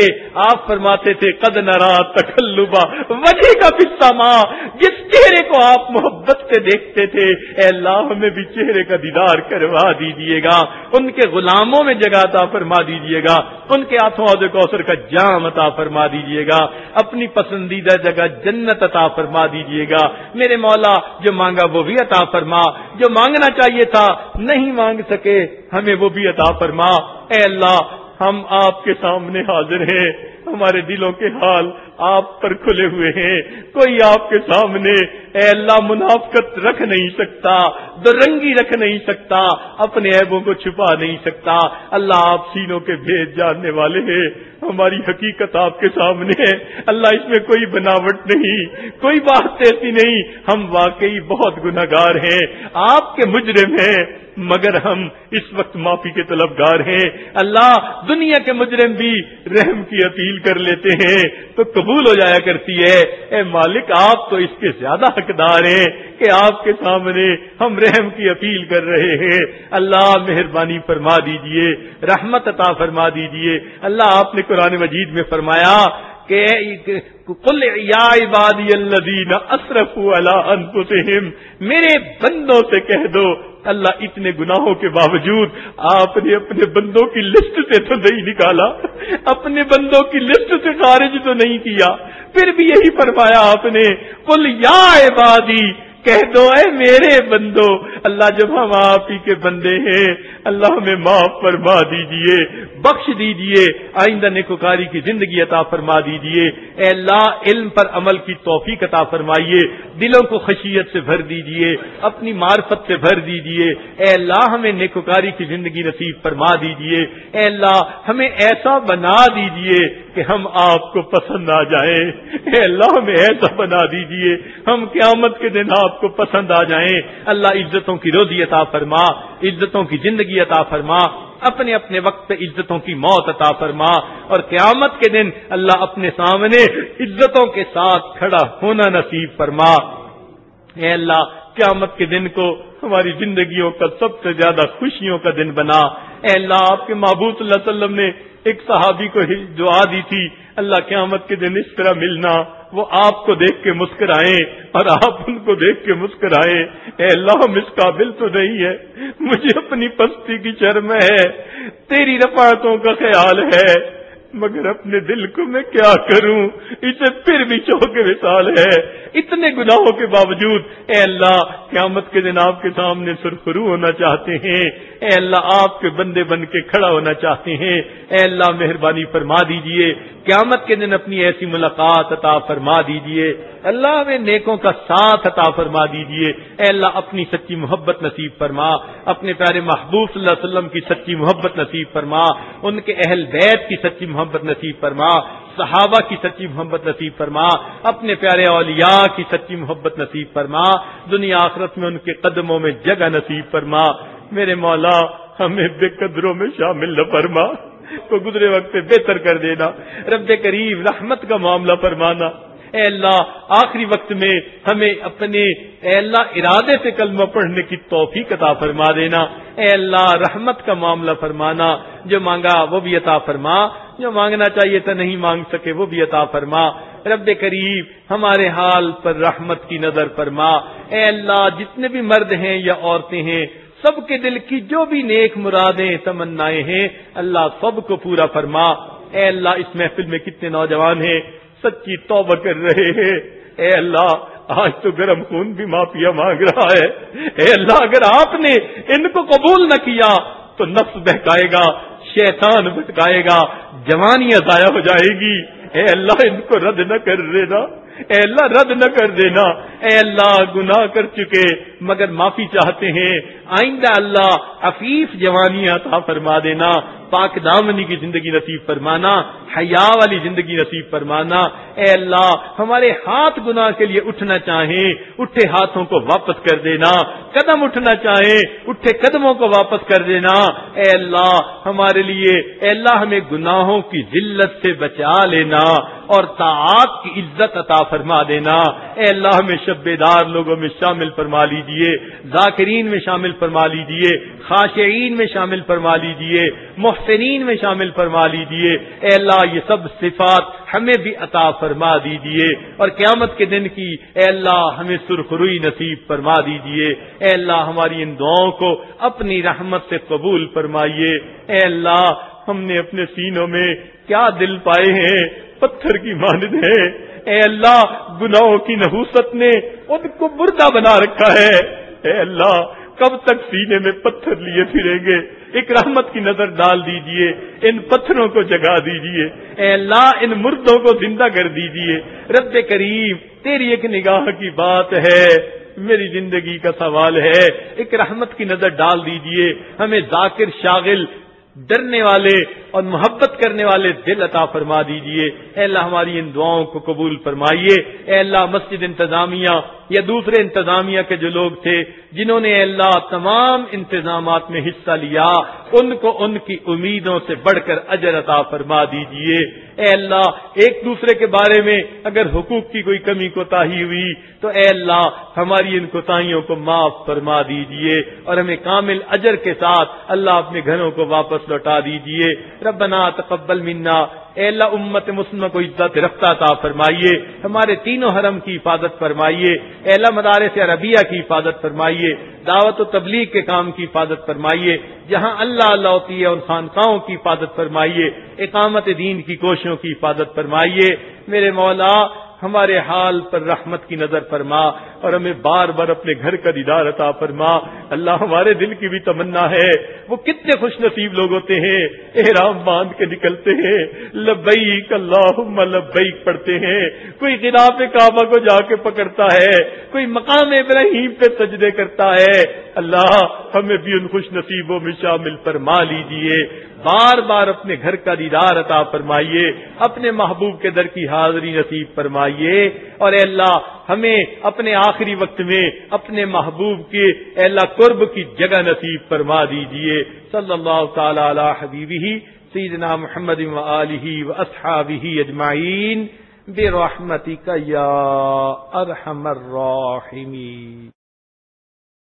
آپ فرماتے تھے قد نرا تقلب وجهک فی السماء. جس چہرے کو آپ محبت سے دیکھتے تھے اے اللہ ہمیں بھی چہرے کا دیدار کروا دیجیے گا. ان کے غلاموں میں جگہ عطا فرما دیجیے گا. ان کے ہاتھوں حوض کوثر کا جام عطا فرما دیجیے گا. اپنی پسندیدہ جگہ جنت عطا فرما دیجیے گا. میرے مولا جو مانگا وہ بھی عطا فرما، جو مانگنا چاہیے تھا نہیں مانگ سکے ہمیں وہ بھی عطا فرما. اے اللہ ہم آپ کے سامنے حاضر ہیں، ہمارے دلوں کے حال آپ پر کھلے ہوئے ہیں. کوئی آپ کے سامنے اے اللہ منافقت رکھ نہیں سکتا، درنگی رکھ نہیں سکتا، اپنے عیبوں کو چھپا نہیں سکتا. اللہ آپ سینوں کے بھید جاننے والے ہیں. ہماری حقیقت آپ کے سامنے ہے. اللہ اس میں کوئی بناوٹ نہیں، کوئی بات ایسی نہیں. ہم واقعی بہت گناہگار ہیں، آپ کے مجرم ہیں، مگر ہم اس وقت معافی کے طلبگار ہیں. اللہ دنیا کے مجرم بھی رحم کی اپیل کر لیتے ہیں تو قبول ہو جایا کرتی ہے. اے مالک آپ تو اس کے زیادہ حقدار ہیں کہ آپ کے سامنے ہم رحم کی اپیل کر رہے ہیں. اللہ مہربانی فرما دیجئے، رحمت عطا فرما دیجئے. اللہ آپ نے قرآن مجید میں فرمایا کہ قل یا عبادی الذین اسرفوا علی انفسہم، میرے بندوں سے کہہ دو اللہ اتنے گناہوں کے باوجود آپ نے اپنے بندوں کی لسٹ سے تو نہیں نکالا، اپنے بندوں کی لسٹ سے خارج تو نہیں کیا، پھر بھی یہی فرمایا آپ نے، قل یا عبادی، کہہ دو اے میرے بندو۔ اللہ جب ہم آپ ہی کے بندے ہیں، اللہ ہمیں معاف فرما دیجئے، بخش دیجئے، آئندہ نیکوکاری کی زندگی عطا فرما دیجئے۔ اے اللہ علم پر عمل کی توفیق عطا فرمائیے، دلوں کو خشیت سے بھر دیجئے، اپنی معرفت سے بھر دیجئے۔ اے اللہ ہمیں نیکوکاری کی زندگی نصیب فرما دیجئے۔ اے اللہ ہمیں ایسا بنا دیجئے کہ ہم آپ کو پسند آ جائیں۔ اے اللہ ہمیں ایسا بنا دیجئے ہم قیامت کے دن آپ کو پسند آ جائیں۔ اللہ عزتوں کی روزی عطا فرما، عزتوں کی زندگی عطا فرما، اپنے اپنے وقت پہ عزتوں کی موت عطا فرما، اور قیامت کے دن اللہ اپنے سامنے عزتوں کے ساتھ کھڑا ہونا نصیب فرما۔ اے اللہ قیامت کے دن کو ہماری زندگیوں کا سب سے زیادہ خوشیوں کا دن بنا۔ اے اللہ آپ کے محبوب صلی اللہ علیہ وسلم نے ایک صحابی کو دعا دی تھی، اللہ قیامت کے دن اس طرح ملنا وہ آپ کو دیکھ کے مسکرائیں اور آپ ان کو دیکھ کے مسکرائیں۔ اے اللہ ہم اس قابل تو نہیں ہے، مجھے اپنی پستی کی شرم ہے، تیری رفعتوں کا خیال ہے، مگر اپنے دل کو میں کیا کروں، اسے پھر بھی چوک وصال ہے۔ اتنے گناہوں کے باوجود اے اللہ قیامت کے دن آپ کے سامنے سرخرو ہونا چاہتے ہیں۔ اے اللہ آپ کے بندے بن کے کھڑا ہونا چاہتے ہیں۔ اے اللہ مہربانی فرما دیجئے، قیامت کے دن اپنی ایسی ملاقات عطا فرما دیجئے۔ اللہ ہمیں نیکوں کا ساتھ عطا فرما دیجئے۔ اے اللہ اپنی سچی محبت نصیب فرما، اپنے پیارے محبوب صلی اللہ علیہ وسلم کی سچی محبت نصیب فرما، ان کے اہل بیت کی سچی محبت نصیب فرما، صحابہ کی سچی محبت نصیب فرما، اپنے پیارے اولیاء کی سچی محبت نصیب فرما، دنیا آخرت میں ان کے قدموں میں جگہ نصیب فرما۔ میرے مولا ہمیں بے قدروں میں شامل نہ فرما، تو گزرے وقت پہ بہتر کر دینا، رب کریم رحمت کا معاملہ فرمانا۔ اے اللہ آخری وقت میں ہمیں اپنے اے اللہ ارادے سے کلمہ پڑھنے کی توفیق عطا فرما دینا۔ اے اللہ رحمت کا معاملہ فرمانا، جو مانگا وہ بھی عطا فرما، جو مانگنا چاہیے تھا نہیں مانگ سکے وہ بھی عطا فرما۔ رب کریم ہمارے حال پر رحمت کی نظر فرما۔ اے اللہ جتنے بھی مرد ہیں یا عورتیں ہیں، سب کے دل کی جو بھی نیک مرادیں تمنائیں ہیں، اللہ سب کو پورا فرما۔ اے اللہ اس محفل میں کتنے نوجوان ہیں سچی توبہ کر رہے ہیں، اے اللہ آج تو گرم خون بھی معافیا مانگ رہا ہے۔ اے اللہ اگر آپ نے ان کو قبول نہ کیا تو نفس بہکائے گا، شیطان بھٹکائے گا، جوانیاں ضائع ہو جائے گی۔ اے اللہ ان کو رد نہ کر دینا، اے اللہ رد نہ کر دینا۔ اے اللہ گناہ کر چکے مگر معافی چاہتے ہیں، آئندہ اللہ عفیف جوانیاں عطا فرما دینا، پاک دامنی کی زندگی نصیب فرمانا، حیا والی زندگی نصیب فرمانا۔ اے اللہ ہمارے ہاتھ گناہ کے لیے اٹھنا چاہیں، اٹھے ہاتھوں کو واپس کر دینا، قدم اٹھنا چاہیں، اٹھے قدموں کو واپس کر دینا۔ اے اللہ ہمارے لیے اے اللہ ہمیں گناہوں کی ذلت سے بچا لینا اور طاعات کی عزت عطا فرما دینا۔ اے اللہ ہمیں شبیدار لوگوں میں شامل فرما لیجئے، ذاکرین میں شامل فرما لیجئے، خاشعین میں شامل فرما لیجئے، محسنین میں شامل فرما لیجئے۔ اے اللہ یہ سب صفات ہمیں بھی عطا فرما دیجئے، اور قیامت کے دن کی اے اللہ ہمیں سرخروئی نصیب فرما دیجئے۔ اے اللہ ہماری ان دعاؤں کو اپنی رحمت سے قبول فرمائیے۔ اے اللہ ہم نے اپنے سینوں میں کیا دل پائے ہیں، پتھر کی مانند ہے۔ اے اللہ گناہوں کی نحوست نے ان کو مردہ بنا رکھا ہے۔ اے اللہ کب تک سینے میں پتھر لیے پھریں گے؟ ایک رحمت کی نظر ڈال دیجئے، ان پتھروں کو جگا دیجئے۔ اے اللہ ان مردوں کو زندہ کر دیجئے۔ رب کریم تیری ایک نگاہ کی بات ہے، میری زندگی کا سوال ہے، ایک رحمت کی نظر ڈال دیجئے، ہمیں ذاکر شاغل ڈرنے والے اور محبت کرنے والے دل عطا فرما دیجئے۔ اے اللہ ہماری ان دعاؤں کو قبول فرمائیے۔ اے اللہ مسجد انتظامیہ یا دوسرے انتظامیہ کے جو لوگ تھے جنہوں نے اے اللہ تمام انتظامات میں حصہ لیا، ان کو ان کی امیدوں سے بڑھ کر اجر عطا فرما دیجئے۔ اے اللہ ایک دوسرے کے بارے میں اگر حقوق کی کوئی کمی کوتاہی ہوئی تو اے اللہ ہماری ان کوتاہیوں کو معاف فرما دیجئے، اور ہمیں کامل اجر کے ساتھ اللہ اپنے گھروں کو واپس لوٹا دیجئے۔ ربنا تقبل منا اے اللہ امت مسلمہ کو عزت رفتہ عطا فرمائیے، ہمارے تینوں حرم کی حفاظت فرمائیے، اے اللہ مدارس عربیہ کی حفاظت فرمائیے، دعوت و تبلیغ کے کام کی حفاظت فرمائیے، جہاں اللہ اللہ ہوتی ہے ان خانقاہوں کی حفاظت فرمائیے، اقامت دین کی کوششوں کی حفاظت فرمائیے۔ میرے مولا ہمارے حال پر رحمت کی نظر فرما اور ہمیں بار بار اپنے گھر کا دیدار عطا فرما۔ اللہ ہمارے دل کی بھی تمنا ہے، وہ کتنے خوش نصیب لوگ ہوتے ہیں احرام باندھ کے نکلتے ہیں، لبیک اللہم لبیک پڑھتے ہیں، کوئی غلاف کعبہ کو جا کے پکڑتا ہے، کوئی مقام ابراہیم پہ سجدے کرتا ہے۔ اللہ ہمیں بھی ان خوش نصیبوں میں شامل فرما لیجئے، بار بار اپنے گھر کا دیدار عطا فرمائیے، اپنے محبوب کے در کی حاضری نصیب فرمائیے، اور اے اللہ ہمیں اپنے آخری وقت میں اپنے محبوب کے اے اللہ قرب کی جگہ نصیب فرما دیجئے۔ صلی اللہ تعالی علی حبیبہ سیدنا محمد و آلہ و اصحابہ اجمعین برحمتک یا ارحم الراحمین۔